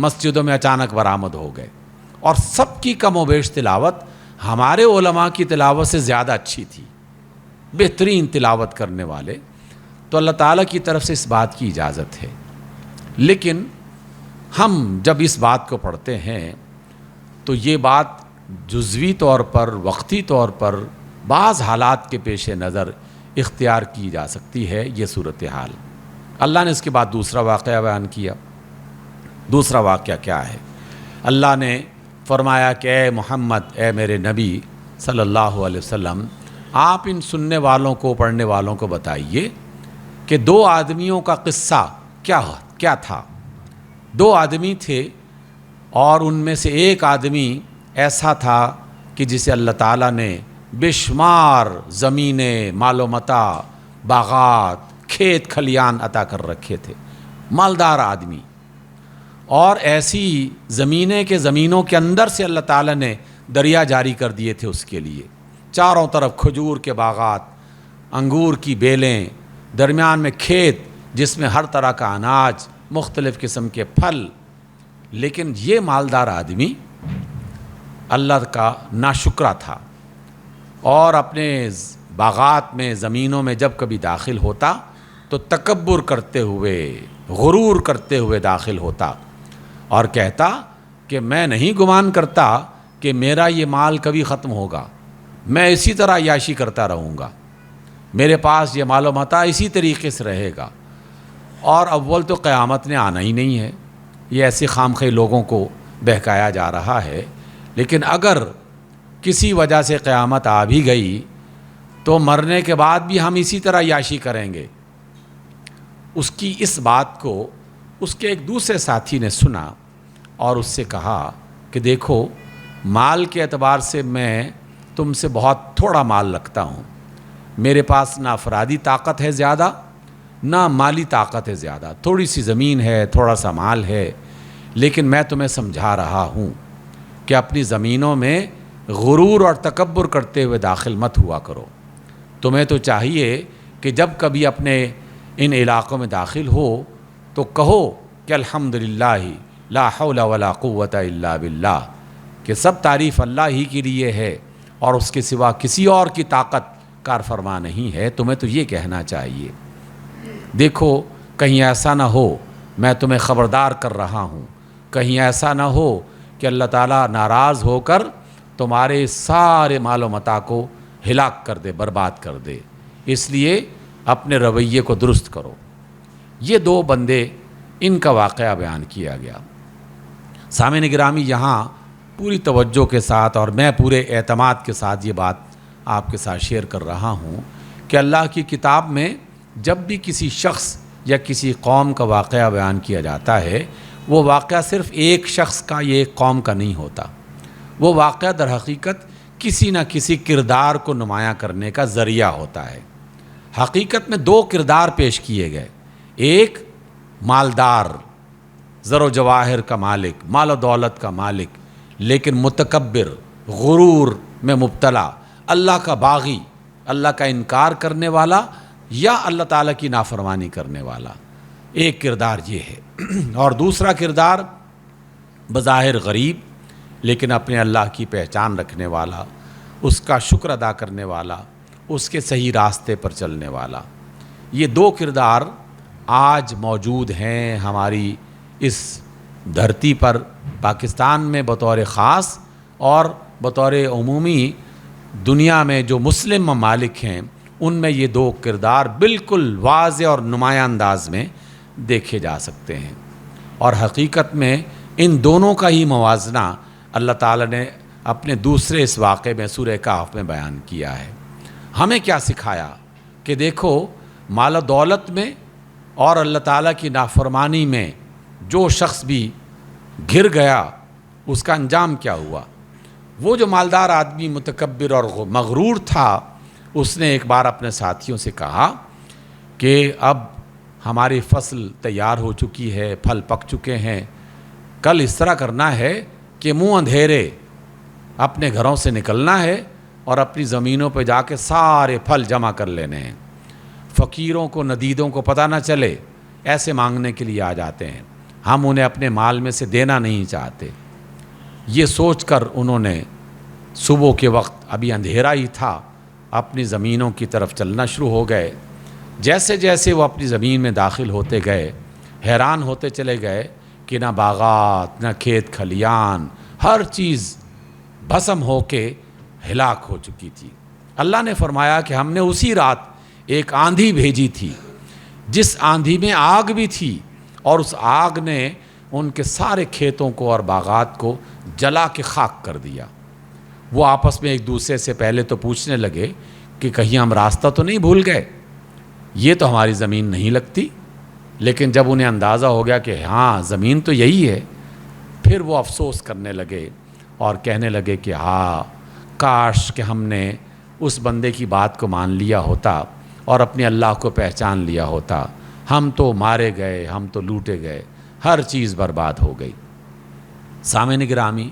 S1: مسجدوں میں اچانک برآمد ہو گئے. اور سب کی کم و بیش تلاوت ہمارے علماء کی تلاوت سے زیادہ اچھی تھی، بہترین تلاوت کرنے والے. تو اللہ تعالیٰ کی طرف سے اس بات کی اجازت ہے. لیکن ہم جب اس بات کو پڑھتے ہیں تو یہ بات جزوی طور پر، وقتی طور پر بعض حالات کے پیش نظر اختیار کی جا سکتی ہے یہ صورتحال. اللہ نے اس کے بعد دوسرا واقعہ بیان کیا. دوسرا واقعہ کیا ہے؟ اللہ نے فرمایا کہ اے محمد، اے میرے نبی صلی اللہ علیہ وسلم، آپ ان سننے والوں کو، پڑھنے والوں کو بتائیے کہ 2 آدمیوں کا قصہ کیا تھا. 2 آدمی تھے اور ان میں سے ایک آدمی ایسا تھا کہ جسے اللہ تعالیٰ نے بے شمار زمینیں، مال و متاع، باغات، کھیت کھلیان عطا کر رکھے تھے. مالدار آدمی. اور ایسی زمینوں کے اندر سے اللہ تعالیٰ نے دریا جاری کر دیے تھے اس کے لیے. چاروں طرف کھجور کے باغات، انگور کی بیلیں، درمیان میں کھیت جس میں ہر طرح کا اناج، مختلف قسم کے پھل. لیکن یہ مالدار آدمی اللہ کا ناشکرا تھا اور اپنے باغات میں، زمینوں میں جب کبھی داخل ہوتا تو تکبر کرتے ہوئے، غرور کرتے ہوئے داخل ہوتا اور کہتا کہ میں نہیں گمان کرتا کہ میرا یہ مال کبھی ختم ہوگا، میں اسی طرح عیاشی کرتا رہوں گا، میرے پاس یہ مال و متاع اسی طریقے سے رہے گا، اور اول تو قیامت نے آنا ہی نہیں ہے۔ یہ ایسے خامخواہ لوگوں کو بہکایا جا رہا ہے، لیکن اگر کسی وجہ سے قیامت آ بھی گئی تو مرنے کے بعد بھی ہم اسی طرح عیاشی کریں گے۔ اس کی اس بات کو اس کے ایک دوسرے ساتھی نے سنا اور اس سے کہا کہ دیکھو، مال کے اعتبار سے میں تم سے بہت تھوڑا مال رکھتا ہوں، میرے پاس نہ افرادی طاقت ہے زیادہ، نہ مالی طاقت ہے زیادہ، تھوڑی سی زمین ہے، تھوڑا سا مال ہے، لیکن میں تمہیں سمجھا رہا ہوں کہ اپنی زمینوں میں غرور اور تکبر کرتے ہوئے داخل مت ہوا کرو۔ تمہیں تو چاہیے کہ جب کبھی اپنے ان علاقوں میں داخل ہو تو کہو کہ الحمدللہ لا حول ولا قوت الا باللہ، کہ سب تعریف اللہ ہی کے لیے ہے اور اس کے سوا کسی اور کی طاقت کار فرما نہیں ہے۔ تمہیں تو یہ کہنا چاہیے۔ دیکھو کہیں ایسا نہ ہو، میں تمہیں خبردار کر رہا ہوں، کہیں ایسا نہ ہو کہ اللہ تعالیٰ ناراض ہو کر تمہارے سارے مال و متاع کو ہلاک کر دے، برباد کر دے، اس لیے اپنے رویے کو درست کرو۔ یہ دو بندے، ان کا واقعہ بیان کیا گیا۔ سامعین گرامی، یہاں پوری توجہ کے ساتھ اور میں پورے اعتماد کے ساتھ یہ بات آپ کے ساتھ شیئر کر رہا ہوں کہ اللہ کی کتاب میں جب بھی کسی شخص یا کسی قوم کا واقعہ بیان کیا جاتا ہے، وہ واقعہ صرف ایک شخص کا یا ایک قوم کا نہیں ہوتا، وہ واقعہ در حقیقت کسی نہ کسی کردار کو نمایاں کرنے کا ذریعہ ہوتا ہے۔ حقیقت میں دو کردار پیش کیے گئے، ایک مالدار، زر و جواہر کا مالک، مال و دولت کا مالک، لیکن متکبر، غرور میں مبتلا، اللہ کا باغی، اللہ کا انکار کرنے والا یا اللہ تعالیٰ کی نافرمانی کرنے والا۔ ایک کردار یہ ہے، اور دوسرا کردار بظاہر غریب لیکن اپنے اللہ کی پہچان رکھنے والا، اس کا شکر ادا کرنے والا، اس کے صحیح راستے پر چلنے والا۔ یہ دو کردار آج موجود ہیں ہماری اس دھرتی پر، پاکستان میں بطور خاص اور بطور عمومی دنیا میں جو مسلم ممالک ہیں ان میں یہ دو کردار بالکل واضح اور نمایاں انداز میں دیکھے جا سکتے ہیں، اور حقیقت میں ان دونوں کا ہی موازنہ اللہ تعالیٰ نے اپنے دوسرے اس واقعے میں سورہ کہف میں بیان کیا ہے۔ ہمیں کیا سکھایا کہ دیکھو، مال و دولت میں اور اللہ تعالیٰ کی نافرمانی میں جو شخص بھی گر گیا اس کا انجام کیا ہوا۔ وہ جو مالدار آدمی متکبر اور مغرور تھا، اس نے ایک بار اپنے ساتھیوں سے کہا کہ اب ہماری فصل تیار ہو چکی ہے، پھل پک چکے ہیں، کل اس طرح کرنا ہے کہ منہ اندھیرے اپنے گھروں سے نکلنا ہے اور اپنی زمینوں پہ جا کے سارے پھل جمع کر لینے ہیں، فقیروں کو، ندیدوں کو پتہ نہ چلے، ایسے مانگنے کے لیے آ جاتے ہیں، ہم انہیں اپنے مال میں سے دینا نہیں چاہتے۔ یہ سوچ کر انہوں نے صبح کے وقت، ابھی اندھیرا ہی تھا، اپنی زمینوں کی طرف چلنا شروع ہو گئے۔ جیسے جیسے وہ اپنی زمین میں داخل ہوتے گئے، حیران ہوتے چلے گئے کہ نہ باغات، نہ کھیت کھلیان، ہر چیز بھسم ہو کے ہلاک ہو چکی تھی۔ اللہ نے فرمایا کہ ہم نے اسی رات ایک آندھی بھیجی تھی، جس آندھی میں آگ بھی تھی، اور اس آگ نے ان کے سارے کھیتوں کو اور باغات کو جلا کے خاک کر دیا۔ وہ آپس میں ایک دوسرے سے پہلے تو پوچھنے لگے کہ کہیں ہم راستہ تو نہیں بھول گئے، یہ تو ہماری زمین نہیں لگتی، لیکن جب انہیں اندازہ ہو گیا کہ ہاں زمین تو یہی ہے، پھر وہ افسوس کرنے لگے اور کہنے لگے کہ ہاں، کاش کہ ہم نے اس بندے کی بات کو مان لیا ہوتا اور اپنے اللہ کو پہچان لیا ہوتا، ہم تو مارے گئے، ہم تو لوٹے گئے، ہر چیز برباد ہو گئی۔ سامعین گرامی،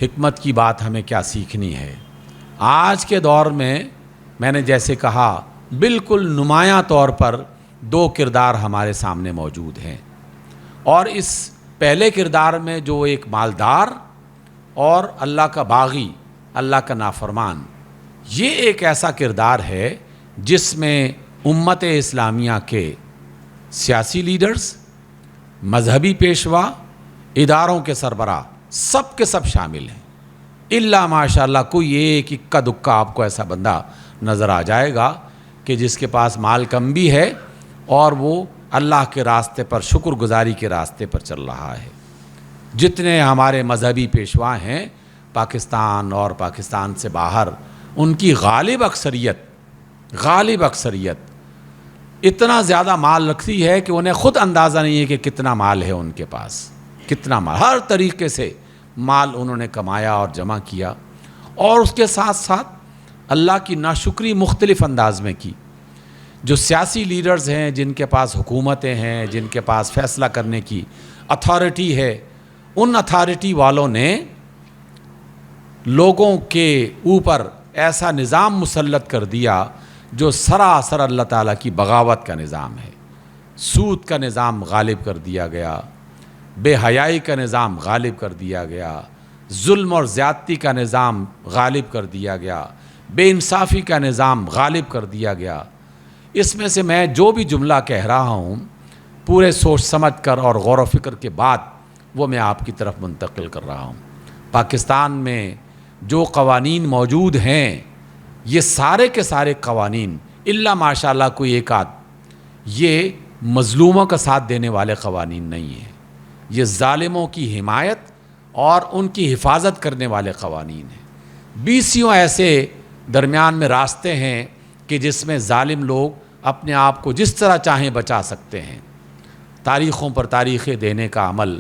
S1: حکمت کی بات ہمیں کیا سیکھنی ہے؟ آج کے دور میں نے جیسے کہا، بالکل نمایاں طور پر دو کردار ہمارے سامنے موجود ہیں، اور اس پہلے کردار میں جو ایک مالدار اور اللہ کا باغی، اللہ کا نافرمان، یہ ایک ایسا کردار ہے جس میں امت اسلامیہ کے سیاسی لیڈرز، مذہبی پیشوا، اداروں کے سربراہ سب کے سب شامل ہیں. الا ماشاء اللہ کوئی ایک اکا دکا آپ کو ایسا بندہ نظر آ جائے گا کہ جس کے پاس مال کم بھی ہے اور وہ اللہ کے راستے پر، شکر گزاری کے راستے پر چل رہا ہے. جتنے ہمارے مذہبی پیشوا ہیں پاکستان اور پاکستان سے باہر، ان کی غالب اکثریت اتنا زیادہ مال رکھتی ہے کہ انہیں خود اندازہ نہیں ہے کہ کتنا مال ہے ان کے پاس، کتنا مال. ہر طریقے سے مال انہوں نے کمایا اور جمع کیا، اور اس کے ساتھ ساتھ اللہ کی ناشکری مختلف انداز میں کی. جو سیاسی لیڈرز ہیں، جن کے پاس حکومتیں ہیں، جن کے پاس فیصلہ کرنے کی اتھارٹی ہے، ان اتھارٹی والوں نے لوگوں کے اوپر ایسا نظام مسلط کر دیا جو سراسر اللہ تعالیٰ کی بغاوت کا نظام ہے. سود کا نظام غالب کر دیا گیا، بے حیائی کا نظام غالب کر دیا گیا، ظلم اور زیادتی کا نظام غالب کر دیا گیا، بے انصافی کا نظام غالب کر دیا گیا. اس میں سے میں جو بھی جملہ کہہ رہا ہوں پورے سوچ سمجھ کر اور غور و فکر کے بعد وہ میں آپ کی طرف منتقل کر رہا ہوں. پاکستان میں جو قوانین موجود ہیں، یہ سارے کے سارے قوانین الا ماشاء اللہ کوئی ایک آدھ، یہ مظلوموں کا ساتھ دینے والے قوانین نہیں ہیں. یہ ظالموں کی حمایت اور ان کی حفاظت کرنے والے قوانین ہیں. 20 ایسے درمیان میں راستے ہیں کہ جس میں ظالم لوگ اپنے آپ کو جس طرح چاہیں بچا سکتے ہیں. تاریخوں پر تاریخیں دینے کا عمل،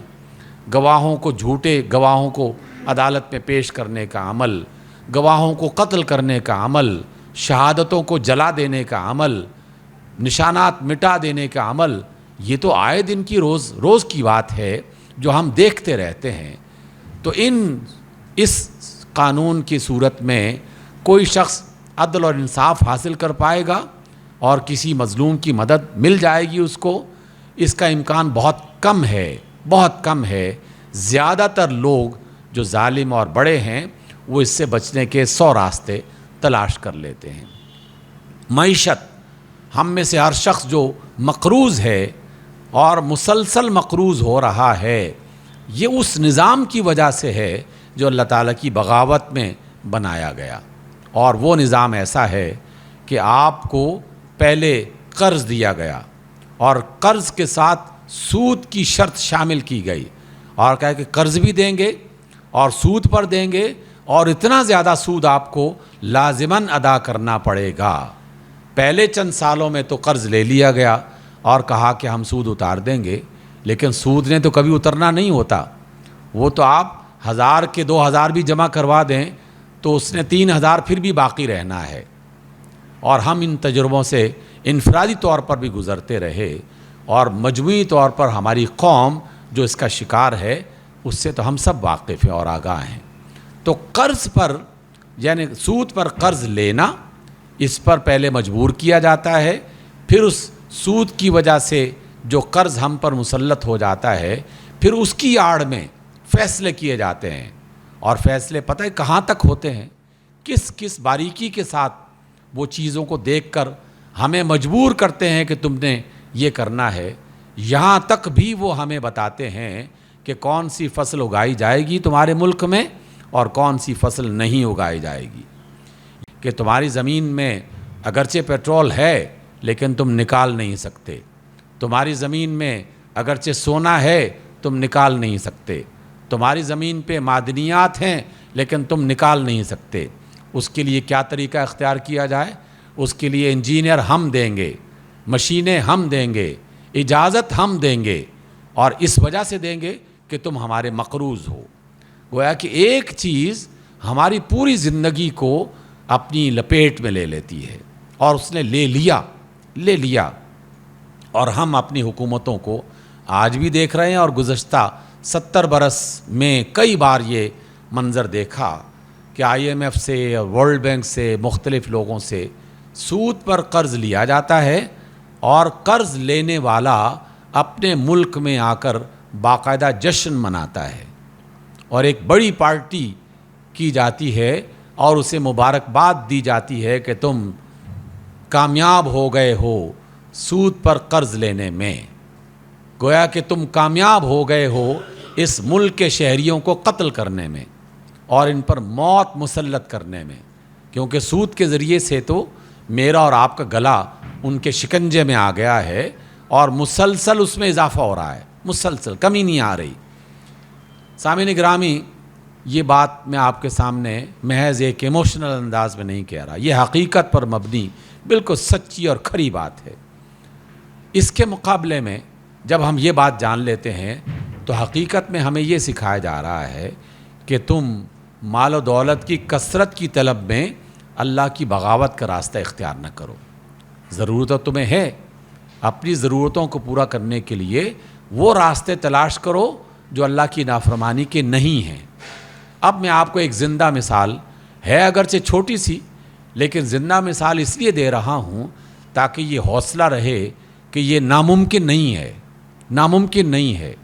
S1: گواہوں کو، جھوٹے گواہوں کو عدالت میں پیش کرنے کا عمل، گواہوں کو قتل کرنے کا عمل، شہادتوں کو جلا دینے کا عمل، نشانات مٹا دینے کا عمل، یہ تو آئے دن کی روز کی بات ہے جو ہم دیکھتے رہتے ہیں. تو اس قانون کی صورت میں کوئی شخص عدل اور انصاف حاصل کر پائے گا اور کسی مظلوم کی مدد مل جائے گی اس کو، اس کا امکان بہت کم ہے. زیادہ تر لوگ جو ظالم اور بڑے ہیں وہ اس سے بچنے کے 100 راستے تلاش کر لیتے ہیں. معیشت، ہم میں سے ہر شخص جو مقروض ہے اور مسلسل مقروض ہو رہا ہے، یہ اس نظام کی وجہ سے ہے جو اللہ تعالیٰ کی بغاوت میں بنایا گیا. اور وہ نظام ایسا ہے کہ آپ کو پہلے قرض دیا گیا اور قرض کے ساتھ سود کی شرط شامل کی گئی، اور کہا کہ قرض بھی دیں گے اور سود پر دیں گے، اور اتنا زیادہ سود آپ کو لازماً ادا کرنا پڑے گا. پہلے چند سالوں میں تو قرض لے لیا گیا اور کہا کہ ہم سود اتار دیں گے، لیکن سود نے تو کبھی اترنا نہیں ہوتا. وہ تو آپ 1000 کے 2000 بھی جمع کروا دیں تو اس نے 3000 پھر بھی باقی رہنا ہے. اور ہم ان تجربوں سے انفرادی طور پر بھی گزرتے رہے، اور مجموعی طور پر ہماری قوم جو اس کا شکار ہے اس سے تو ہم سب واقف ہیں اور آگاہ ہیں. تو قرض پر، یعنی سود پر قرض لینا، اس پر پہلے مجبور کیا جاتا ہے، پھر اس سود کی وجہ سے جو قرض ہم پر مسلط ہو جاتا ہے، پھر اس کی آڑ میں فیصلے کیے جاتے ہیں. اور فیصلے پتہ ہے کہاں تک ہوتے ہیں، کس باریکی کے ساتھ وہ چیزوں کو دیکھ کر ہمیں مجبور کرتے ہیں کہ تم نے یہ کرنا ہے. یہاں تک بھی وہ ہمیں بتاتے ہیں کہ کون سی فصل اگائی جائے گی تمہارے ملک میں اور کون سی فصل نہیں اگائی جائے گی. کہ تمہاری زمین میں اگرچہ پیٹرول ہے لیکن تم نکال نہیں سکتے، تمہاری زمین میں اگرچہ سونا ہے تم نکال نہیں سکتے، تمہاری زمین پہ معدنیات ہیں لیکن تم نکال نہیں سکتے. اس کے لیے کیا طریقہ اختیار کیا جائے؟ اس کے لیے انجینئر ہم دیں گے، مشینیں ہم دیں گے، اجازت ہم دیں گے، اور اس وجہ سے دیں گے کہ تم ہمارے مقروض ہو. گویا کہ ایک چیز ہماری پوری زندگی کو اپنی لپیٹ میں لے لیتی ہے، اور اس نے لے لیا. اور ہم اپنی حکومتوں کو آج بھی دیکھ رہے ہیں، اور گزشتہ 70 برس میں کئی بار یہ منظر دیکھا کہ IMF سے، ورلڈ بینک سے، مختلف لوگوں سے سود پر قرض لیا جاتا ہے، اور قرض لینے والا اپنے ملک میں آ کر باقاعدہ جشن مناتا ہے، اور ایک بڑی پارٹی کی جاتی ہے اور اسے مبارکباد دی جاتی ہے کہ تم کامیاب ہو گئے ہو سود پر قرض لینے میں. گویا کہ تم کامیاب ہو گئے ہو اس ملک کے شہریوں کو قتل کرنے میں اور ان پر موت مسلط کرنے میں، کیونکہ سود کے ذریعے سے تو میرا اور آپ کا گلا ان کے شکنجے میں آ گیا ہے اور مسلسل اس میں اضافہ ہو رہا ہے، مسلسل کمی نہیں آ رہی. سامعین گرامی، یہ بات میں آپ کے سامنے محض ایک ایموشنل انداز میں نہیں کہہ رہا، یہ حقیقت پر مبنی بالکل سچی اور کھری بات ہے. اس کے مقابلے میں جب ہم یہ بات جان لیتے ہیں تو حقیقت میں ہمیں یہ سکھایا جا رہا ہے کہ تم مال و دولت کی کثرت کی طلب میں اللہ کی بغاوت کا راستہ اختیار نہ کرو. ضرورت تمہیں ہے، اپنی ضرورتوں کو پورا کرنے کے لیے وہ راستے تلاش کرو جو اللہ کی نافرمانی کے نہیں ہیں. اب میں آپ کو ایک زندہ مثال ہے، اگرچہ چھوٹی سی، لیکن زندہ مثال اس لیے دے رہا ہوں تاکہ یہ حوصلہ رہے کہ یہ ناممکن نہیں ہے، ناممکن نہیں ہے.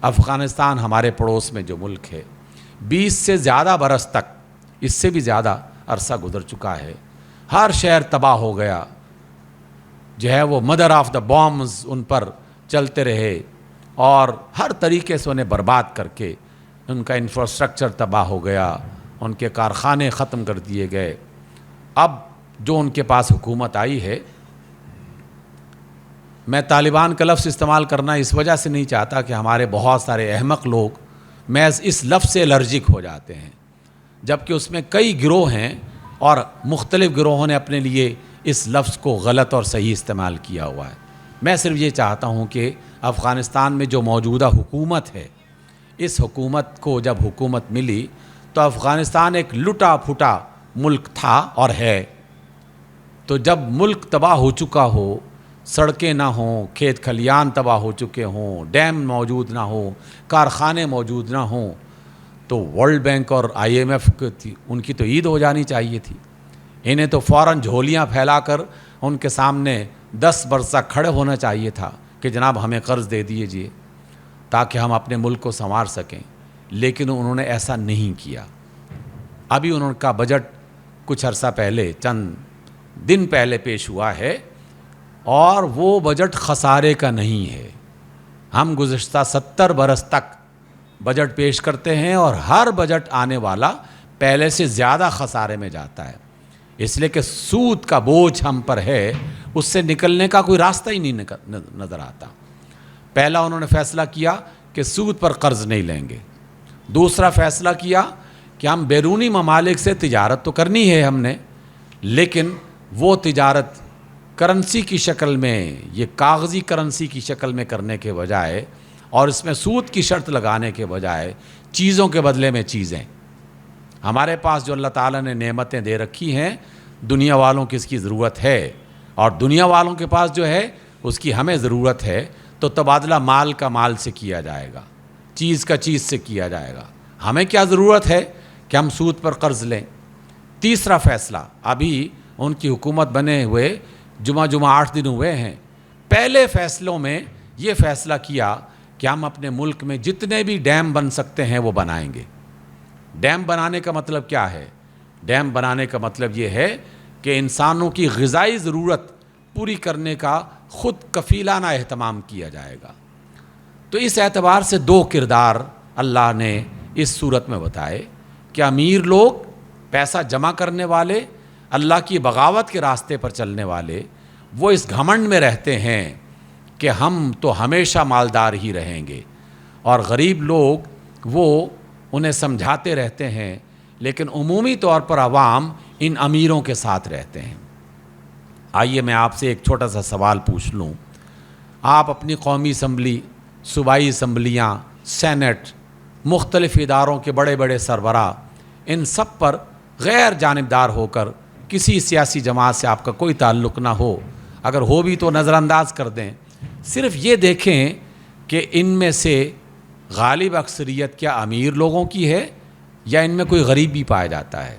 S1: افغانستان ہمارے پڑوس میں جو ملک ہے، 20 سے زیادہ برس تک، اس سے بھی زیادہ عرصہ گزر چکا ہے، ہر شہر تباہ ہو گیا، جو ہے وہ مدر آف دا بامز ان پر چلتے رہے اور ہر طریقے سے انہیں برباد کر کے ان کا انفراسٹرکچر تباہ ہو گیا، ان کے کارخانے ختم کر دیے گئے. اب جو ان کے پاس حکومت آئی ہے، میں طالبان کا لفظ استعمال کرنا اس وجہ سے نہیں چاہتا کہ ہمارے بہت سارے احمق لوگ محض اس لفظ سے الرجک ہو جاتے ہیں، جبکہ اس میں کئی گروہ ہیں اور مختلف گروہوں نے اپنے لیے اس لفظ کو غلط اور صحیح استعمال کیا ہوا ہے. میں صرف یہ چاہتا ہوں کہ افغانستان میں جو موجودہ حکومت ہے، اس حکومت کو جب حکومت ملی تو افغانستان ایک لٹا پھٹا ملک تھا اور ہے. تو جب ملک تباہ ہو چکا ہو، سڑکیں نہ ہوں، کھیت کھلیان تباہ ہو چکے ہوں، ڈیم موجود نہ ہوں، کارخانے موجود نہ ہوں، تو ورلڈ بینک اور IMF ان کی تو عید ہو جانی چاہیے تھی. انہیں تو فوراً جھولیاں پھیلا کر ان کے سامنے 10 برسہ کھڑے ہونا چاہیے تھا کہ جناب ہمیں قرض دے دیجیے تاکہ ہم اپنے ملک کو سنوار سکیں. لیکن انہوں نے ایسا نہیں کیا. ابھی انہوں کا بجٹ کچھ عرصہ پہلے، چند دن پہلے پیش ہوا ہے اور وہ بجٹ خسارے کا نہیں ہے. ہم گزشتہ 70 برس تک بجٹ پیش کرتے ہیں اور ہر بجٹ آنے والا پہلے سے زیادہ خسارے میں جاتا ہے، اس لیے کہ سود کا بوجھ ہم پر ہے، اس سے نکلنے کا کوئی راستہ ہی نہیں نظر آتا. پہلا انہوں نے فیصلہ کیا کہ سود پر قرض نہیں لیں گے. دوسرا فیصلہ کیا کہ ہم بیرونی ممالک سے تجارت تو کرنی ہے ہم نے، لیکن وہ تجارت کرنسی کی شکل میں، یہ کاغذی کرنسی کی شکل میں کرنے کے بجائے اور اس میں سود کی شرط لگانے کے بجائے چیزوں کے بدلے میں چیزیں. ہمارے پاس جو اللہ تعالیٰ نے نعمتیں دے رکھی ہیں، دنیا والوں کی اس کی ضرورت ہے اور دنیا والوں کے پاس جو ہے اس کی ہمیں ضرورت ہے، تو تبادلہ مال کا مال سے کیا جائے گا، چیز کا چیز سے کیا جائے گا. ہمیں کیا ضرورت ہے کہ ہم سود پر قرض لیں. تیسرا فیصلہ، ابھی ان کی حکومت بنے ہوئے جمعہ 8 دن ہوئے ہیں، پہلے فیصلوں میں یہ فیصلہ کیا کہ ہم اپنے ملک میں جتنے بھی ڈیم بن سکتے ہیں وہ بنائیں گے. ڈیم بنانے کا مطلب کیا ہے؟ ڈیم بنانے کا مطلب یہ ہے کہ انسانوں کی غذائی ضرورت پوری کرنے کا خود کفیلانہ اہتمام کیا جائے گا. تو اس اعتبار سے 2 کردار اللہ نے اس صورت میں بتائے کہ امیر لوگ، پیسہ جمع کرنے والے، اللہ کی بغاوت کے راستے پر چلنے والے، وہ اس گھمنڈ میں رہتے ہیں کہ ہم تو ہمیشہ مالدار ہی رہیں گے، اور غریب لوگ وہ انہیں سمجھاتے رہتے ہیں، لیکن عمومی طور پر عوام ان امیروں کے ساتھ رہتے ہیں. آئیے میں آپ سے ایک چھوٹا سا سوال پوچھ لوں. آپ اپنی قومی اسمبلی، صوبائی اسمبلیاں، سینٹ، مختلف اداروں کے بڑے بڑے سربراہ، ان سب پر غیر جانبدار ہو کر، کسی سیاسی جماعت سے آپ کا کوئی تعلق نہ ہو، اگر ہو بھی تو نظر انداز کر دیں، صرف یہ دیکھیں کہ ان میں سے غالب اکثریت کیا امیر لوگوں کی ہے یا ان میں کوئی غریب بھی پایا جاتا ہے.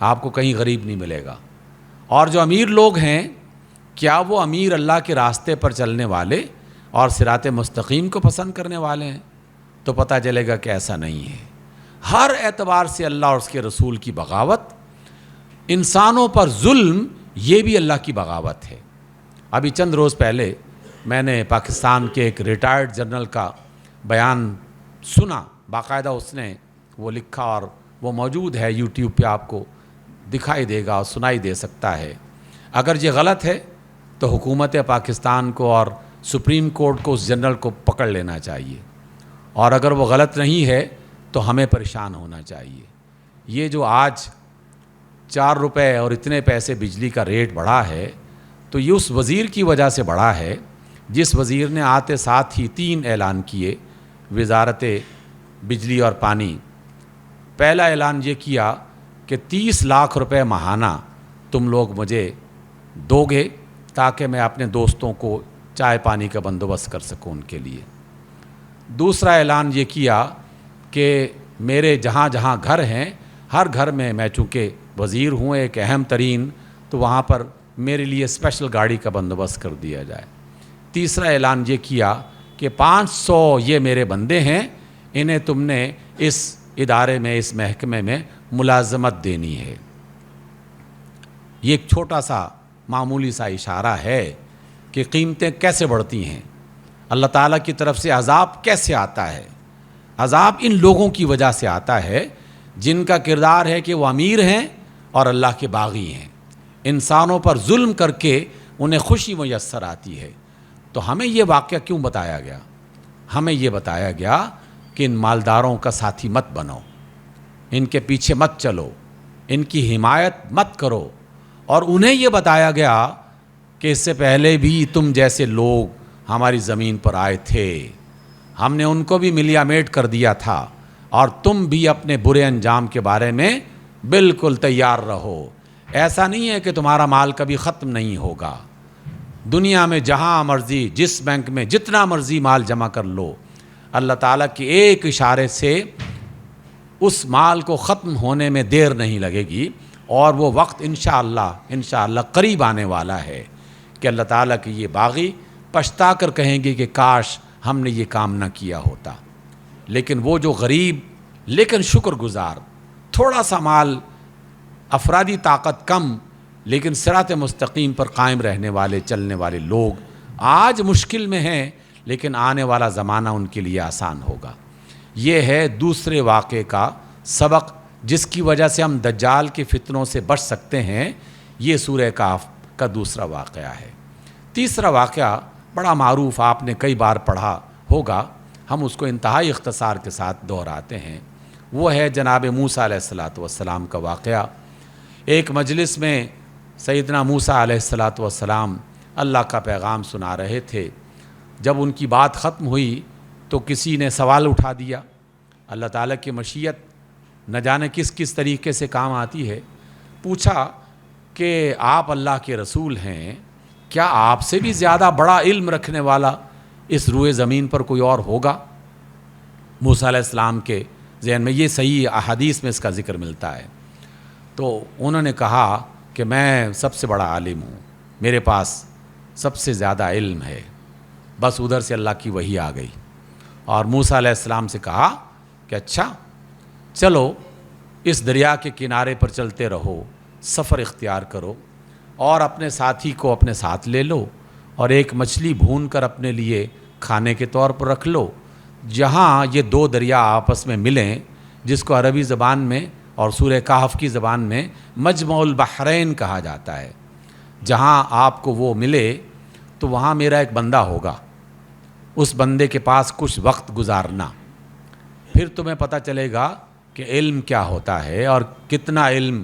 S1: آپ کو کہیں غریب نہیں ملے گا. اور جو امیر لوگ ہیں، کیا وہ امیر اللہ کے راستے پر چلنے والے اور صراط مستقیم کو پسند کرنے والے ہیں؟ تو پتہ چلے گا کہ ایسا نہیں ہے. ہر اعتبار سے اللہ اور اس کے رسول کی بغاوت انسانوں پر ظلم یہ بھی اللہ کی بغاوت ہے۔ ابھی چند روز پہلے میں نے پاکستان کے ایک ریٹائرڈ جنرل کا بیان سنا، باقاعدہ اس نے وہ لکھا اور وہ موجود ہے یوٹیوب پہ، آپ کو دکھائی دے گا اور سنائی دے سکتا ہے۔ اگر یہ غلط ہے تو حکومت پاکستان کو اور سپریم کورٹ کو اس جنرل کو پکڑ لینا چاہیے، اور اگر وہ غلط نہیں ہے تو ہمیں پریشان ہونا چاہیے۔ یہ جو آج 4 روپے اور اتنے پیسے بجلی کا ریٹ بڑھا ہے تو یہ اس وزیر کی وجہ سے بڑھا ہے جس وزیر نے آتے ساتھ ہی 3 اعلان کیے وزارت بجلی اور پانی۔ پہلا اعلان یہ کیا کہ 30 لاکھ روپے ماہانہ تم لوگ مجھے دو گے تاکہ میں اپنے دوستوں کو چائے پانی کا بندوبست کر سکوں ان کے لیے۔ دوسرا اعلان یہ کیا کہ میرے جہاں جہاں گھر ہیں ہر گھر میں میں چونکہ وزیر ہوں ایک اہم ترین، تو وہاں پر میرے لیے اسپیشل گاڑی کا بندوبست کر دیا جائے۔ تیسرا اعلان یہ کیا کہ 500 یہ میرے بندے ہیں، انہیں تم نے اس ادارے میں اس محکمے میں ملازمت دینی ہے۔ یہ ایک چھوٹا سا معمولی سا اشارہ ہے کہ قیمتیں کیسے بڑھتی ہیں، اللہ تعالیٰ کی طرف سے عذاب کیسے آتا ہے۔ عذاب ان لوگوں کی وجہ سے آتا ہے جن کا کردار ہے کہ وہ امیر ہیں اور اللہ کے باغی ہیں، انسانوں پر ظلم کر کے انہیں خوشی میسر آتی ہے۔ تو ہمیں یہ واقعہ کیوں بتایا گیا؟ ہمیں یہ بتایا گیا کہ ان مالداروں کا ساتھی مت بنو، ان کے پیچھے مت چلو، ان کی حمایت مت کرو، اور انہیں یہ بتایا گیا کہ اس سے پہلے بھی تم جیسے لوگ ہماری زمین پر آئے تھے، ہم نے ان کو بھی ملیا میٹ کر دیا تھا، اور تم بھی اپنے برے انجام کے بارے میں بالکل تیار رہو۔ ایسا نہیں ہے کہ تمہارا مال کبھی ختم نہیں ہوگا، دنیا میں جہاں مرضی جس بینک میں جتنا مرضی مال جمع کر لو، اللہ تعالیٰ کے ایک اشارے سے اس مال کو ختم ہونے میں دیر نہیں لگے گی، اور وہ وقت انشاءاللہ قریب آنے والا ہے کہ اللہ تعالیٰ کے یہ باغی پچھتا کر کہیں گے کہ کاش ہم نے یہ کام نہ کیا ہوتا۔ لیکن وہ جو غریب لیکن شکر گزار، تھوڑا سا مال، افرادی طاقت کم لیکن صراط مستقیم پر قائم رہنے والے چلنے والے لوگ آج مشکل میں ہیں، لیکن آنے والا زمانہ ان کے لیے آسان ہوگا۔ یہ ہے دوسرے واقعے کا سبق جس کی وجہ سے ہم دجال کے فتنوں سے بچ سکتے ہیں۔ یہ سورہ کہف کا دوسرا واقعہ ہے۔ تیسرا واقعہ بڑا معروف، آپ نے کئی بار پڑھا ہوگا، ہم اس کو انتہائی اختصار کے ساتھ دہراتے ہیں۔ وہ ہے جناب موسیٰ علیہ السلام کا واقعہ۔ ایک مجلس میں سیدنا موسیٰ علیہ السلام اللہ کا پیغام سنا رہے تھے۔ جب ان کی بات ختم ہوئی تو کسی نے سوال اٹھا دیا۔ اللہ تعالیٰ کی مشیت نہ جانے کس کس طریقے سے کام آتی ہے۔ پوچھا کہ آپ اللہ کے رسول ہیں، کیا آپ سے بھی زیادہ بڑا علم رکھنے والا اس روئے زمین پر کوئی اور ہوگا؟ موسیٰ علیہ السلام کے ذہن میں یہ صحیح احادیث میں اس کا ذکر ملتا ہے۔ تو انہوں نے کہا کہ میں سب سے بڑا عالم ہوں، میرے پاس سب سے زیادہ علم ہے۔ بس ادھر سے اللہ کی وحی آ گئی اور موسیٰ علیہ السلام سے کہا کہ اچھا چلو اس دریا کے کنارے پر چلتے رہو، سفر اختیار کرو اور اپنے ساتھی کو اپنے ساتھ لے لو، اور ایک مچھلی بھون کر اپنے لیے کھانے کے طور پر رکھ لو۔ جہاں یہ 2 دریا آپس میں ملیں، جس کو عربی زبان میں اور سورہ کہف کی زبان میں مجمع البحرین کہا جاتا ہے، جہاں آپ کو وہ ملے تو وہاں میرا ایک بندہ ہوگا، اس بندے کے پاس کچھ وقت گزارنا، پھر تمہیں پتہ چلے گا کہ علم کیا ہوتا ہے اور کتنا علم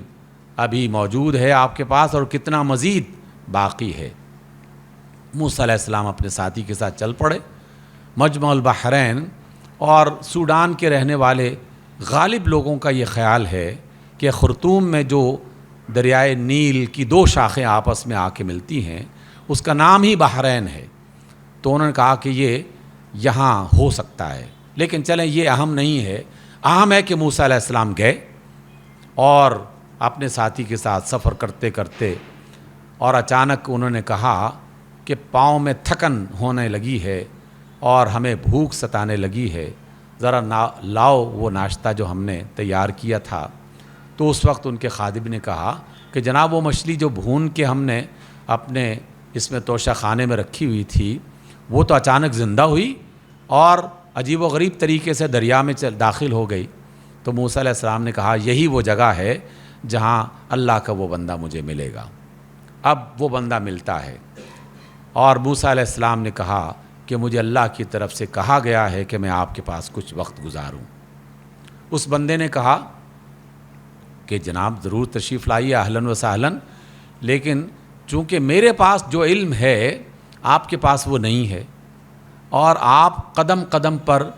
S1: ابھی موجود ہے آپ کے پاس اور کتنا مزید باقی ہے۔ موسیٰ علیہ السلام اپنے ساتھی کے ساتھ چل پڑے مجمع البحرین، اور سوڈان کے رہنے والے غالب لوگوں کا یہ خیال ہے کہ خرطوم میں جو دریائے نیل کی 2 شاخیں آپس میں آ کے ملتی ہیں اس کا نام ہی بحرین ہے۔ تو انہوں نے کہا کہ یہ یہاں ہو سکتا ہے، لیکن چلیں یہ اہم نہیں ہے، اہم ہے کہ موسیٰ علیہ السلام گئے اور اپنے ساتھی کے ساتھ سفر کرتے کرتے، اور اچانک انہوں نے کہا کہ پاؤں میں تھکن ہونے لگی ہے اور ہمیں بھوک ستانے لگی ہے، ذرا لاؤ وہ ناشتہ جو ہم نے تیار کیا تھا۔ تو اس وقت ان کے خادم نے کہا کہ جناب وہ مچھلی جو بھون کے ہم نے اپنے اس میں توشہ خانے میں رکھی ہوئی تھی وہ تو اچانک زندہ ہوئی اور عجیب و غریب طریقے سے دریا میں داخل ہو گئی۔ تو موسیٰ علیہ السلام نے کہا یہی وہ جگہ ہے جہاں اللہ کا وہ بندہ مجھے ملے گا۔ اب وہ بندہ ملتا ہے اور موسیٰ علیہ السلام نے کہا کہ مجھے اللہ کی طرف سے کہا گیا ہے کہ میں آپ کے پاس کچھ وقت گزاروں۔ اس بندے نے کہا کہ جناب ضرور تشریف لائیے، اہلاً و سہلاً، لیکن چونکہ میرے پاس جو علم ہے آپ کے پاس وہ نہیں ہے اور آپ قدم قدم پر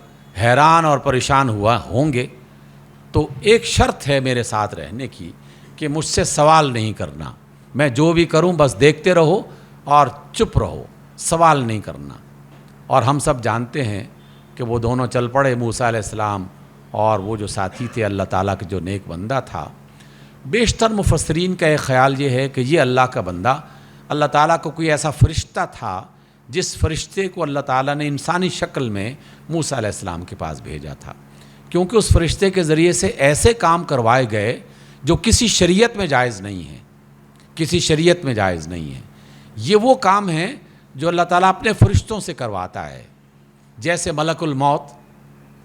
S1: حیران اور پریشان ہوں گے، تو ایک شرط ہے میرے ساتھ رہنے کی کہ مجھ سے سوال نہیں کرنا، میں جو بھی کروں بس دیکھتے رہو اور چپ رہو، سوال نہیں کرنا۔ اور ہم سب جانتے ہیں کہ وہ دونوں چل پڑے، موسیٰ علیہ السلام اور وہ جو ساتھی تھے اللہ تعالیٰ کے جو نیک بندہ تھا۔ بیشتر مفسرین کا ایک خیال یہ ہے کہ یہ اللہ کا بندہ اللہ تعالیٰ کو کوئی ایسا فرشتہ تھا جس فرشتے کو اللہ تعالیٰ نے انسانی شکل میں موسیٰ علیہ السلام کے پاس بھیجا تھا، کیونکہ اس فرشتے کے ذریعے سے ایسے کام کروائے گئے جو کسی شریعت میں جائز نہیں ہے، کسی شریعت میں جائز نہیں ہے۔ یہ وہ کام ہیں جو اللہ تعالیٰ اپنے فرشتوں سے کرواتا ہے، جیسے ملک الموت،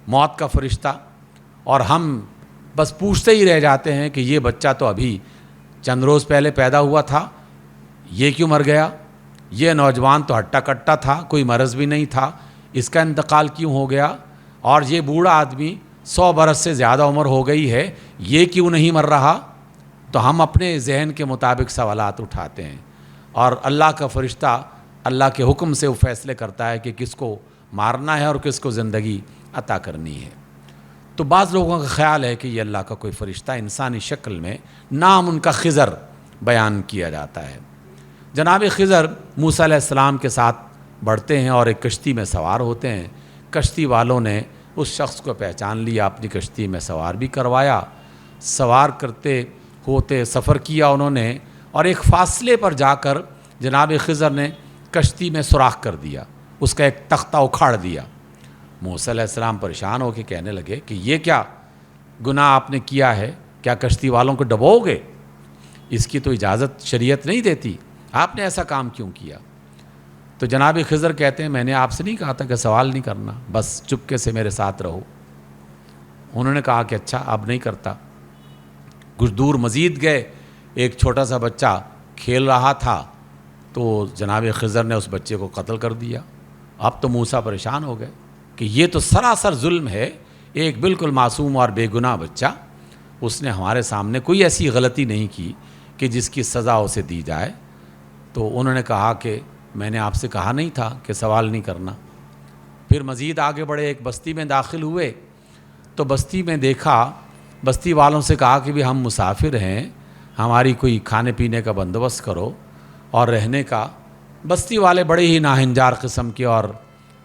S1: موت کا فرشتہ، اور ہم بس پوچھتے ہی رہ جاتے ہیں کہ یہ بچہ تو ابھی چند روز پہلے پیدا ہوا تھا، یہ کیوں مر گیا؟ یہ نوجوان تو ہٹا کٹا تھا، کوئی مرض بھی نہیں تھا، اس کا انتقال کیوں ہو گیا؟ اور یہ بوڑھا آدمی 100 برس سے زیادہ عمر ہو گئی ہے، یہ کیوں نہیں مر رہا؟ تو ہم اپنے ذہن کے مطابق سوالات اٹھاتے ہیں، اور اللہ کا فرشتہ اللہ کے حکم سے وہ فیصلے کرتا ہے کہ کس کو مارنا ہے اور کس کو زندگی عطا کرنی ہے۔ تو بعض لوگوں کا خیال ہے کہ یہ اللہ کا کوئی فرشتہ انسانی شکل میں، نام ان کا خضر بیان کیا جاتا ہے۔ جناب خضر موسیٰ علیہ السلام کے ساتھ بڑھتے ہیں اور ایک کشتی میں سوار ہوتے ہیں۔ کشتی والوں نے اس شخص کو پہچان لیا، اپنی کشتی میں سوار بھی کروایا، سوار کرتے ہوتے سفر کیا انہوں نے، اور ایک فاصلے پر جا کر جناب خضر نے کشتی میں سوراخ کر دیا، اس کا ایک تختہ اکھاڑ دیا۔ موسیٰ علیہ السلام پریشان ہو کے کہنے لگے کہ یہ کیا گناہ آپ نے کیا ہے؟ کیا کشتی والوں کو ڈبو گے؟ اس کی تو اجازت شریعت نہیں دیتی، آپ نے ایسا کام کیوں کیا؟ تو جناب خضر کہتے ہیں میں نے آپ سے نہیں کہا تھا کہ سوال نہیں کرنا، بس چپکے سے میرے ساتھ رہو۔ انہوں نے کہا کہ اچھا اب نہیں کرتا۔ کچھ دور مزید گئے، ایک چھوٹا سا بچہ کھیل رہا تھا، تو جناب خضر نے اس بچے کو قتل کر دیا۔ اب تو موسیٰ پریشان ہو گئے کہ یہ تو سراسر ظلم ہے، ایک بالکل معصوم اور بے گناہ بچہ، اس نے ہمارے سامنے کوئی ایسی غلطی نہیں کی کہ جس کی سزا اسے دی جائے۔ تو انہوں نے کہا کہ میں نے آپ سے کہا نہیں تھا کہ سوال نہیں کرنا۔ پھر مزید آگے بڑھے، ایک بستی میں داخل ہوئے تو بستی میں دیکھا، بستی والوں سے کہا کہ بھی ہم مسافر ہیں، ہماری کوئی کھانے پینے کا بندوبست کرو اور رہنے کا۔ بستی والے بڑے ہی ناہنجار قسم کے اور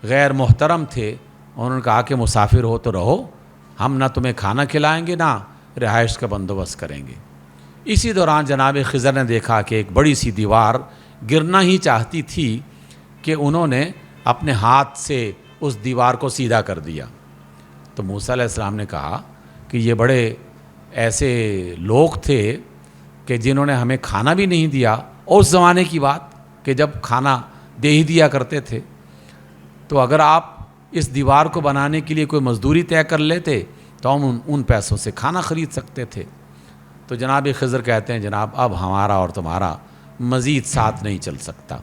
S1: غیر محترم تھے، انہوں نے کہا کہ مسافر ہو تو رہو، ہم نہ تمہیں کھانا کھلائیں گے نہ رہائش کا بندوبست کریں گے۔ اسی دوران جناب خضر نے دیکھا کہ ایک بڑی سی دیوار گرنا ہی چاہتی تھی کہ انہوں نے اپنے ہاتھ سے اس دیوار کو سیدھا کر دیا۔ تو موسیٰ علیہ السلام نے کہا کہ یہ بڑے ایسے لوگ تھے کہ جنہوں نے ہمیں کھانا بھی نہیں دیا، اور اس زمانے کی بات کہ جب کھانا دے ہی دیا کرتے تھے، تو اگر آپ اس دیوار کو بنانے کے لیے کوئی مزدوری طے کر لیتے تو ہم ان پیسوں سے کھانا خرید سکتے تھے۔ تو جناب خضر کہتے ہیں جناب اب ہمارا اور تمہارا مزید ساتھ نہیں چل سکتا،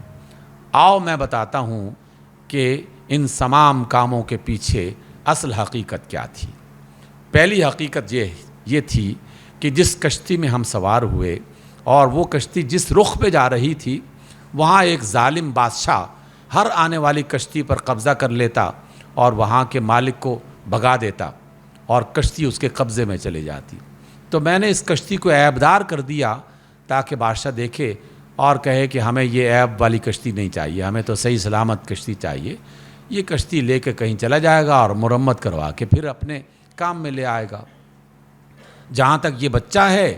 S1: آؤ میں بتاتا ہوں کہ ان تمام کاموں کے پیچھے اصل حقیقت کیا تھی۔ پہلی حقیقت یہ تھی کہ جس کشتی میں ہم سوار ہوئے اور وہ کشتی جس رخ پہ جا رہی تھی، وہاں ایک ظالم بادشاہ ہر آنے والی کشتی پر قبضہ کر لیتا اور وہاں کے مالک کو بھگا دیتا اور کشتی اس کے قبضے میں چلی جاتی۔ تو میں نے اس کشتی کو عیبدار کر دیا تاکہ بادشاہ دیکھے اور کہے کہ ہمیں یہ عیب والی کشتی نہیں چاہیے، ہمیں تو صحیح سلامت کشتی چاہیے۔ یہ کشتی لے کے کہیں چلا جائے گا اور مرمت کروا کے پھر اپنے کام میں لے آئے گا۔ جہاں تک یہ بچہ ہے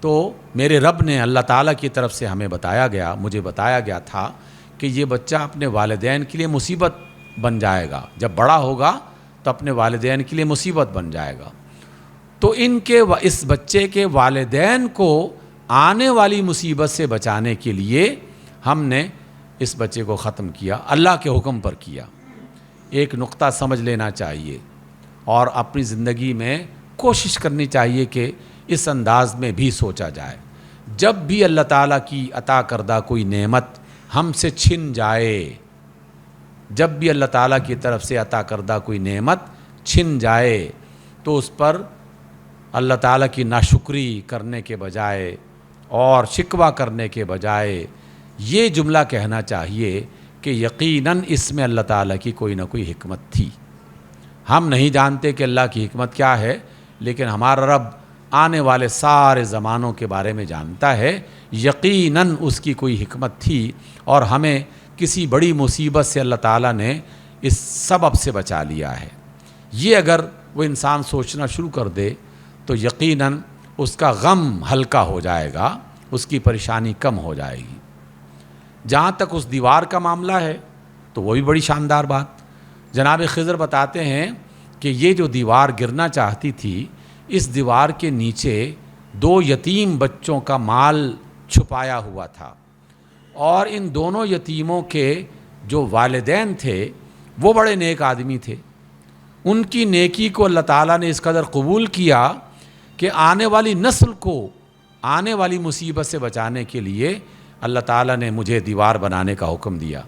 S1: تو میرے رب نے اللہ تعالیٰ کی طرف سے مجھے بتایا گیا تھا کہ یہ بچہ اپنے والدین کے لیے مصیبت بن جائے گا، جب بڑا ہوگا تو اپنے والدین کے لیے مصیبت بن جائے گا۔ تو اس بچے کے والدین کو آنے والی مصیبت سے بچانے کے لیے ہم نے اس بچے کو ختم کیا، اللہ کے حکم پر کیا۔ ایک نقطہ سمجھ لینا چاہیے اور اپنی زندگی میں کوشش کرنی چاہیے کہ اس انداز میں بھی سوچا جائے، جب بھی اللہ تعالیٰ کی عطا کردہ کوئی نعمت ہم سے چھن جائے، جب بھی اللہ تعالیٰ کی طرف سے عطا کردہ کوئی نعمت چھن جائے تو اس پر اللہ تعالیٰ کی ناشکری کرنے کے بجائے اور شکوہ کرنے کے بجائے یہ جملہ کہنا چاہیے کہ یقیناً اس میں اللہ تعالیٰ کی کوئی نہ کوئی حکمت تھی۔ ہم نہیں جانتے کہ اللہ کی حکمت کیا ہے، لیکن ہمارا رب آنے والے سارے زمانوں کے بارے میں جانتا ہے، یقیناً اس کی کوئی حکمت تھی اور ہمیں کسی بڑی مصیبت سے اللہ تعالیٰ نے اس سبب سے بچا لیا ہے۔ یہ اگر وہ انسان سوچنا شروع کر دے تو یقیناً اس کا غم ہلکا ہو جائے گا، اس کی پریشانی کم ہو جائے گی۔ جہاں تک اس دیوار کا معاملہ ہے تو وہ بھی بڑی شاندار بات، جناب خضر بتاتے ہیں کہ یہ جو دیوار گرنا چاہتی تھی، اس دیوار کے نیچے 2 یتیم بچوں کا مال چھپایا ہوا تھا، اور ان دونوں یتیموں کے جو والدین تھے وہ بڑے نیک آدمی تھے۔ ان کی نیکی کو اللہ تعالیٰ نے اس قدر قبول کیا کہ آنے والی نسل کو آنے والی مصیبت سے بچانے کے لیے اللہ تعالیٰ نے مجھے دیوار بنانے کا حکم دیا،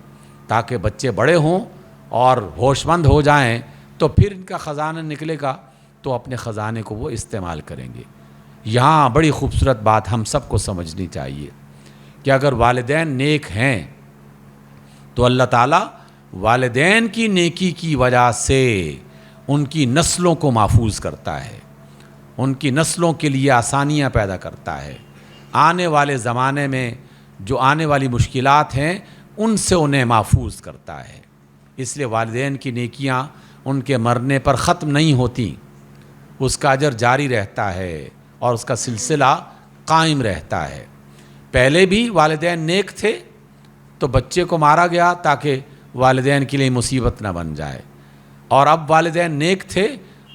S1: تاکہ بچے بڑے ہوں اور ہوش مند ہو جائیں تو پھر ان کا خزانہ نکلے گا تو اپنے خزانے کو وہ استعمال کریں گے۔ یہاں بڑی خوبصورت بات ہم سب کو سمجھنی چاہیے کہ اگر والدین نیک ہیں تو اللہ تعالیٰ والدین کی نیکی کی وجہ سے ان کی نسلوں کو محفوظ کرتا ہے، ان کی نسلوں کے لیے آسانیاں پیدا کرتا ہے، آنے والے زمانے میں جو آنے والی مشکلات ہیں ان سے انہیں محفوظ کرتا ہے۔ اس لیے والدین کی نیکیاں ان کے مرنے پر ختم نہیں ہوتی، اس کا اجر جاری رہتا ہے اور اس کا سلسلہ قائم رہتا ہے۔ پہلے بھی والدین نیک تھے تو بچے کو مارا گیا تاکہ والدین کے لیے مصیبت نہ بن جائے، اور اب والدین نیک تھے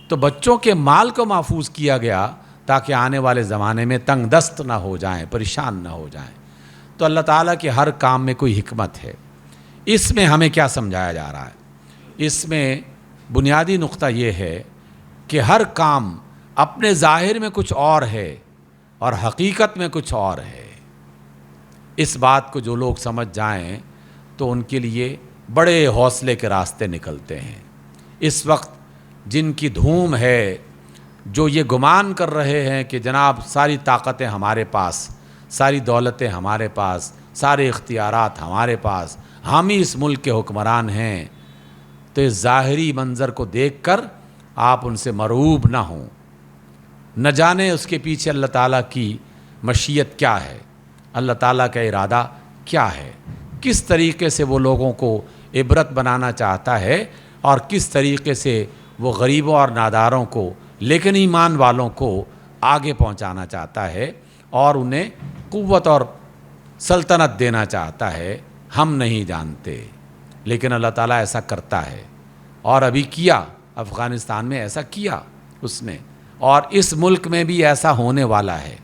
S1: تو بچوں کے مال کو محفوظ کیا گیا تاکہ آنے والے زمانے میں تنگ دست نہ ہو جائیں، پریشان نہ ہو جائیں۔ تو اللہ تعالیٰ کے ہر کام میں کوئی حکمت ہے۔ اس میں ہمیں کیا سمجھایا جا رہا ہے؟ اس میں بنیادی نقطہ یہ ہے کہ ہر کام اپنے ظاہر میں کچھ اور ہے اور حقیقت میں کچھ اور ہے۔ اس بات کو جو لوگ سمجھ جائیں تو ان کے لیے بڑے حوصلے کے راستے نکلتے ہیں۔ اس وقت جن کی دھوم ہے، جو یہ گمان کر رہے ہیں کہ جناب ساری طاقتیں ہمارے پاس، ساری دولتیں ہمارے پاس، سارے اختیارات ہمارے پاس، ہم ہی اس ملک کے حکمران ہیں، تو اس ظاہری منظر کو دیکھ کر آپ ان سے مرعوب نہ ہوں۔ نہ جانے اس کے پیچھے اللہ تعالیٰ کی مشیت کیا ہے، اللہ تعالیٰ کا ارادہ کیا ہے، کس طریقے سے وہ لوگوں کو عبرت بنانا چاہتا ہے اور کس طریقے سے وہ غریبوں اور ناداروں کو لیکن ایمان والوں کو آگے پہنچانا چاہتا ہے اور انہیں قوت اور سلطنت دینا چاہتا ہے، ہم نہیں جانتے، لیکن اللہ تعالیٰ ایسا کرتا ہے اور ابھی کیا، افغانستان میں ایسا کیا اس نے، اور اس ملک میں بھی ایسا ہونے والا ہے۔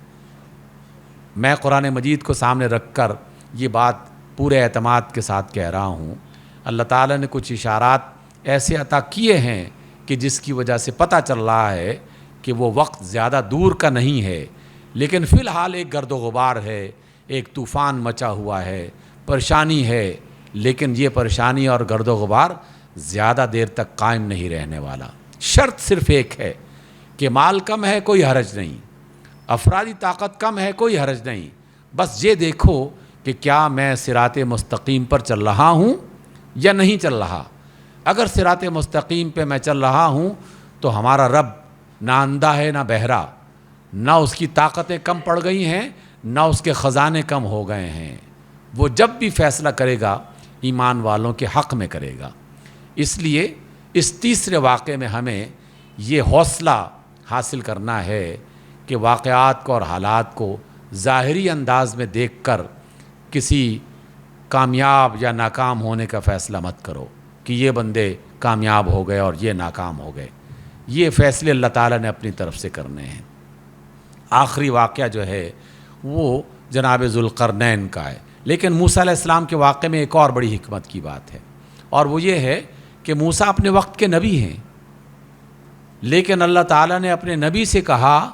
S1: میں قرآن مجید کو سامنے رکھ کر یہ بات پورے اعتماد کے ساتھ کہہ رہا ہوں۔ اللہ تعالیٰ نے کچھ اشارات ایسے عطا کیے ہیں کہ جس کی وجہ سے پتہ چل رہا ہے کہ وہ وقت زیادہ دور کا نہیں ہے، لیکن فی الحال ایک گرد و غبار ہے، ایک طوفان مچا ہوا ہے، پریشانی ہے، لیکن یہ پریشانی اور گرد و غبار زیادہ دیر تک قائم نہیں رہنے والا۔ شرط صرف ایک ہے کہ مال کم ہے، کوئی حرج نہیں، افرادی طاقت کم ہے، کوئی حرج نہیں، بس یہ دیکھو کہ کیا میں صراط مستقیم پر چل رہا ہوں یا نہیں چل رہا۔ اگر صراط مستقیم پہ میں چل رہا ہوں تو ہمارا رب نہ اندھا ہے نہ بہرا، نہ اس کی طاقتیں کم پڑ گئی ہیں نہ اس کے خزانے کم ہو گئے ہیں۔ وہ جب بھی فیصلہ کرے گا ایمان والوں کے حق میں کرے گا۔ اس لیے اس تیسرے واقعے میں ہمیں یہ حوصلہ حاصل کرنا ہے کہ واقعات کو اور حالات کو ظاہری انداز میں دیکھ کر کسی کامیاب یا ناکام ہونے کا فیصلہ مت کرو کہ یہ بندے کامیاب ہو گئے اور یہ ناکام ہو گئے۔ یہ فیصلے اللہ تعالیٰ نے اپنی طرف سے کرنے ہیں۔ آخری واقعہ جو ہے وہ جناب ذوالقرنین کا ہے۔ لیکن موسیٰ علیہ السلام کے واقعے میں ایک اور بڑی حکمت کی بات ہے، اور وہ یہ ہے کہ موسیٰ اپنے وقت کے نبی ہیں، لیکن اللہ تعالیٰ نے اپنے نبی سے کہا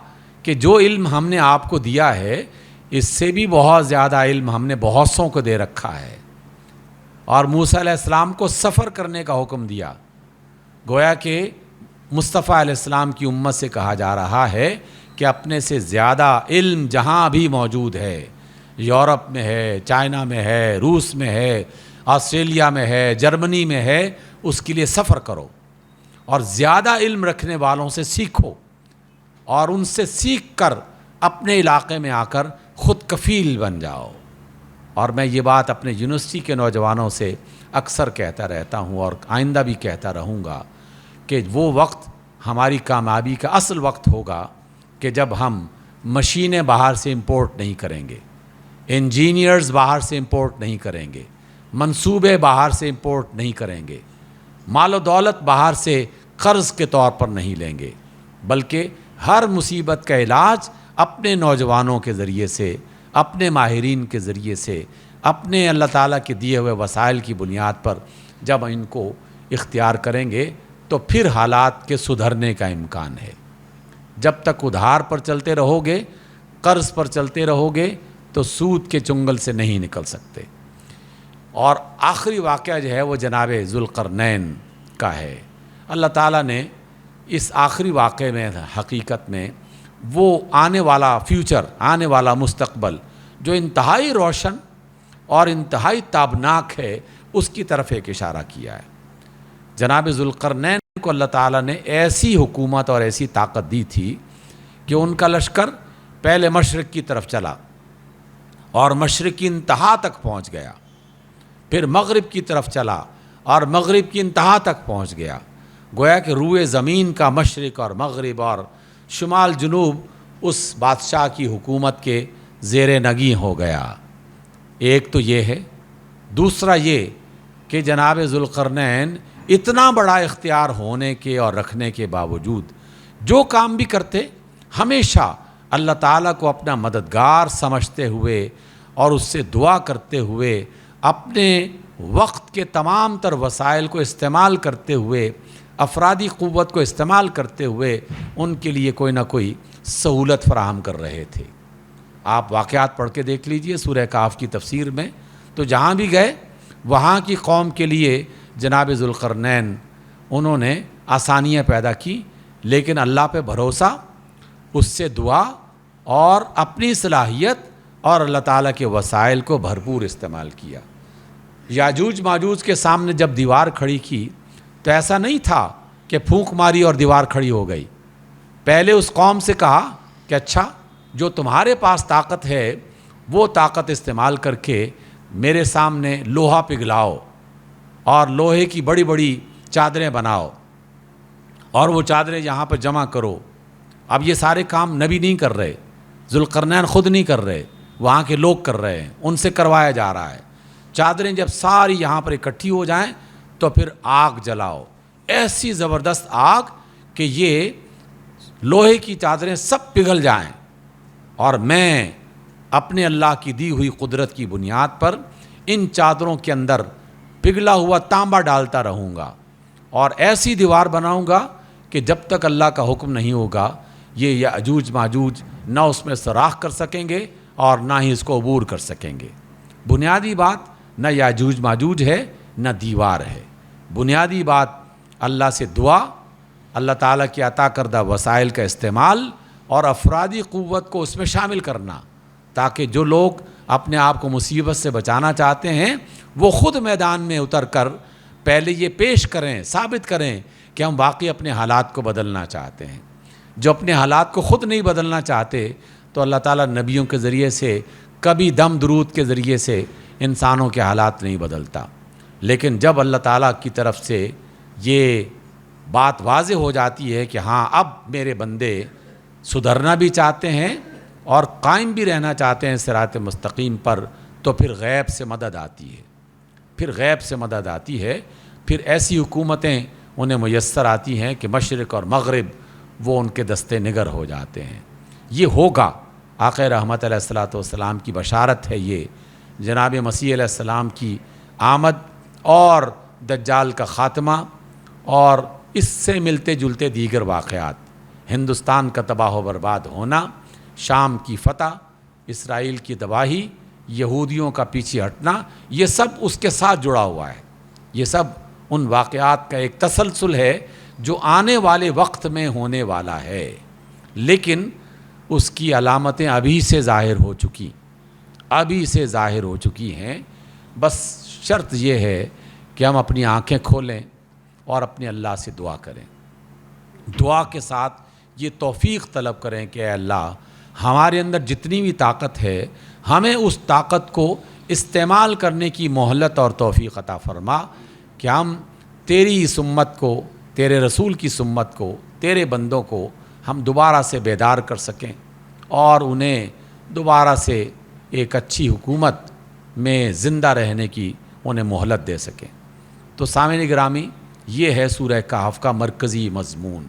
S1: کہ جو علم ہم نے آپ کو دیا ہے اس سے بھی بہت زیادہ علم ہم نے بہت سوں کو دے رکھا ہے، اور موسیٰ علیہ السلام کو سفر کرنے کا حکم دیا۔ گویا کہ مصطفیٰ علیہ السلام کی امت سے کہا جا رہا ہے کہ اپنے سے زیادہ علم جہاں بھی موجود ہے، یورپ میں ہے، چائنا میں ہے، روس میں ہے، آسٹریلیا میں ہے، جرمنی میں ہے، اس کے لیے سفر کرو اور زیادہ علم رکھنے والوں سے سیکھو، اور ان سے سیکھ کر اپنے علاقے میں آ کر خود کفیل بن جاؤ۔ اور میں یہ بات اپنے یونیورسٹی کے نوجوانوں سے اکثر کہتا رہتا ہوں اور آئندہ بھی کہتا رہوں گا کہ وہ وقت ہماری کامیابی کا اصل وقت ہوگا کہ جب ہم مشینیں باہر سے امپورٹ نہیں کریں گے، انجینئرز باہر سے امپورٹ نہیں کریں گے، منصوبے باہر سے امپورٹ نہیں کریں گے، مال و دولت باہر سے قرض کے طور پر نہیں لیں گے، بلکہ ہر مصیبت کا علاج اپنے نوجوانوں کے ذریعے سے، اپنے ماہرین کے ذریعے سے، اپنے اللہ تعالیٰ کے دیے ہوئے وسائل کی بنیاد پر جب ان کو اختیار کریں گے تو پھر حالات کے سدھرنے کا امکان ہے۔ جب تک ادھار پر چلتے رہو گے، قرض پر چلتے رہو گے تو سود کے چنگل سے نہیں نکل سکتے۔ اور آخری واقعہ جو ہے وہ جناب ذوالقرنین کا ہے۔ اللہ تعالیٰ نے اس آخری واقعے میں حقیقت میں وہ آنے والا فیوچر، آنے والا مستقبل جو انتہائی روشن اور انتہائی تابناک ہے، اس کی طرف ایک اشارہ کیا ہے۔ جناب ذوالقرنین کو اللہ تعالیٰ نے ایسی حکومت اور ایسی طاقت دی تھی کہ ان کا لشکر پہلے مشرق کی طرف چلا اور مشرق کی انتہا تک پہنچ گیا، پھر مغرب کی طرف چلا اور مغرب کی انتہا تک پہنچ گیا۔ گویا کہ روئے زمین کا مشرق اور مغرب اور شمال جنوب اس بادشاہ کی حکومت کے زیر نگیں ہو گیا۔ ایک تو یہ ہے، دوسرا یہ کہ جناب ذوالقرنین اتنا بڑا اختیار ہونے کے اور رکھنے کے باوجود جو کام بھی کرتے ہمیشہ اللہ تعالیٰ کو اپنا مددگار سمجھتے ہوئے اور اس سے دعا کرتے ہوئے، اپنے وقت کے تمام تر وسائل کو استعمال کرتے ہوئے، افرادی قوت کو استعمال کرتے ہوئے ان کے لیے کوئی نہ کوئی سہولت فراہم کر رہے تھے۔ آپ واقعات پڑھ کے دیکھ لیجئے سورہ کہف کی تفسیر میں، تو جہاں بھی گئے وہاں کی قوم کے لیے جناب ذوالقرنین انہوں نے آسانیاں پیدا کی، لیکن اللہ پہ بھروسہ، اس سے دعا اور اپنی صلاحیت اور اللہ تعالیٰ کے وسائل کو بھرپور استعمال کیا۔ یاجوج ماجوج کے سامنے جب دیوار کھڑی کی تو ایسا نہیں تھا کہ پھونک ماری اور دیوار کھڑی ہو گئی۔ پہلے اس قوم سے کہا کہ اچھا، جو تمہارے پاس طاقت ہے وہ طاقت استعمال کر کے میرے سامنے لوہا پگھلاؤ اور لوہے کی بڑی بڑی چادریں بناؤ اور وہ چادریں یہاں پر جمع کرو۔ اب یہ سارے کام نبی نہیں کر رہے، ذوالقرنین خود نہیں کر رہے، وہاں کے لوگ کر رہے ہیں، ان سے کروایا جا رہا ہے۔ چادریں جب ساری یہاں پر اکٹھی ہو جائیں تو پھر آگ جلاؤ، ایسی زبردست آگ کہ یہ لوہے کی چادریں سب پگھل جائیں، اور میں اپنے اللہ کی دی ہوئی قدرت کی بنیاد پر ان چادروں کے اندر پگھلا ہوا تانبا ڈالتا رہوں گا اور ایسی دیوار بناؤں گا کہ جب تک اللہ کا حکم نہیں ہوگا یہ یاجوج ماجوج نہ اس میں سوراخ کر سکیں گے اور نہ ہی اس کو عبور کر سکیں گے۔ بنیادی بات نہ یاجوج ماجوج ہے نہ دیوار ہے، بنیادی بات اللہ سے دعا، اللہ تعالیٰ کی عطا کردہ وسائل کا استعمال اور افرادی قوت کو اس میں شامل کرنا، تاکہ جو لوگ اپنے آپ کو مصیبت سے بچانا چاہتے ہیں وہ خود میدان میں اتر کر پہلے یہ پیش کریں، ثابت کریں کہ ہم واقعی اپنے حالات کو بدلنا چاہتے ہیں۔ جو اپنے حالات کو خود نہیں بدلنا چاہتے تو اللہ تعالیٰ نبیوں کے ذریعے سے، کبھی دم درود کے ذریعے سے انسانوں کے حالات نہیں بدلتا، لیکن جب اللہ تعالیٰ کی طرف سے یہ بات واضح ہو جاتی ہے کہ ہاں اب میرے بندے سدھرنا بھی چاہتے ہیں اور قائم بھی رہنا چاہتے ہیں صراط مستقیم پر، تو پھر غیب سے مدد آتی ہے، پھر غیب سے مدد آتی ہے، پھر ایسی حکومتیں انہیں میسر آتی ہیں کہ مشرق اور مغرب وہ ان کے دستے نگر ہو جاتے ہیں۔ یہ ہوگا آقا رحمت علیہ الصلوۃ والسلام کی بشارت ہے یہ، جناب مسیح علیہ السلام کی آمد اور دجال کا خاتمہ اور اس سے ملتے جلتے دیگر واقعات، ہندوستان کا تباہ و برباد ہونا، شام کی فتح، اسرائیل کی تباہی، یہودیوں کا پیچھے ہٹنا، یہ سب اس کے ساتھ جڑا ہوا ہے۔ یہ سب ان واقعات کا ایک تسلسل ہے جو آنے والے وقت میں ہونے والا ہے، لیکن اس کی علامتیں ابھی سے ظاہر ہو چکی ہیں۔ بس شرط یہ ہے کہ ہم اپنی آنکھیں کھولیں اور اپنے اللہ سے دعا کریں، دعا کے ساتھ یہ توفیق طلب کریں کہ اے اللہ، ہمارے اندر جتنی بھی طاقت ہے ہمیں اس طاقت کو استعمال کرنے کی مہلت اور توفیق عطا فرما کہ ہم تیری اس امت کو، تیرے رسول کی سمت کو، تیرے بندوں کو ہم دوبارہ سے بیدار کر سکیں اور انہیں دوبارہ سے ایک اچھی حکومت میں زندہ رہنے کی انہیں مہلت دے سکیں۔ تو سامعین گرامی، یہ ہے سورہ کہف کا مرکزی مضمون۔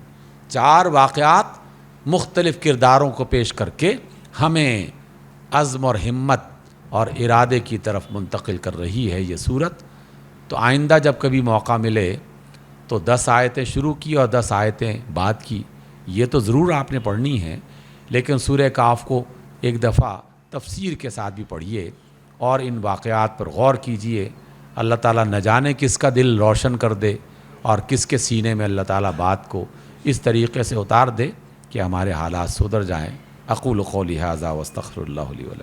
S1: 4 واقعات مختلف کرداروں کو پیش کر کے ہمیں عزم اور ہمت اور ارادے کی طرف منتقل کر رہی ہے یہ سورت۔ تو آئندہ جب کبھی موقع ملے تو 10 آیتیں شروع کی اور 10 آیتیں بعد کی، یہ تو ضرور آپ نے پڑھنی ہے، لیکن سورہ کہف کو ایک دفعہ تفسیر کے ساتھ بھی پڑھیے اور ان واقعات پر غور کیجئے۔ اللہ تعالیٰ نہ جانے کس کا دل روشن کر دے اور کس کے سینے میں اللہ تعالیٰ بات کو اس طریقے سے اتار دے کہ ہمارے حالات سدھر جائیں۔ اقول قولی ھذا واستغفر اللہ لی ولکم۔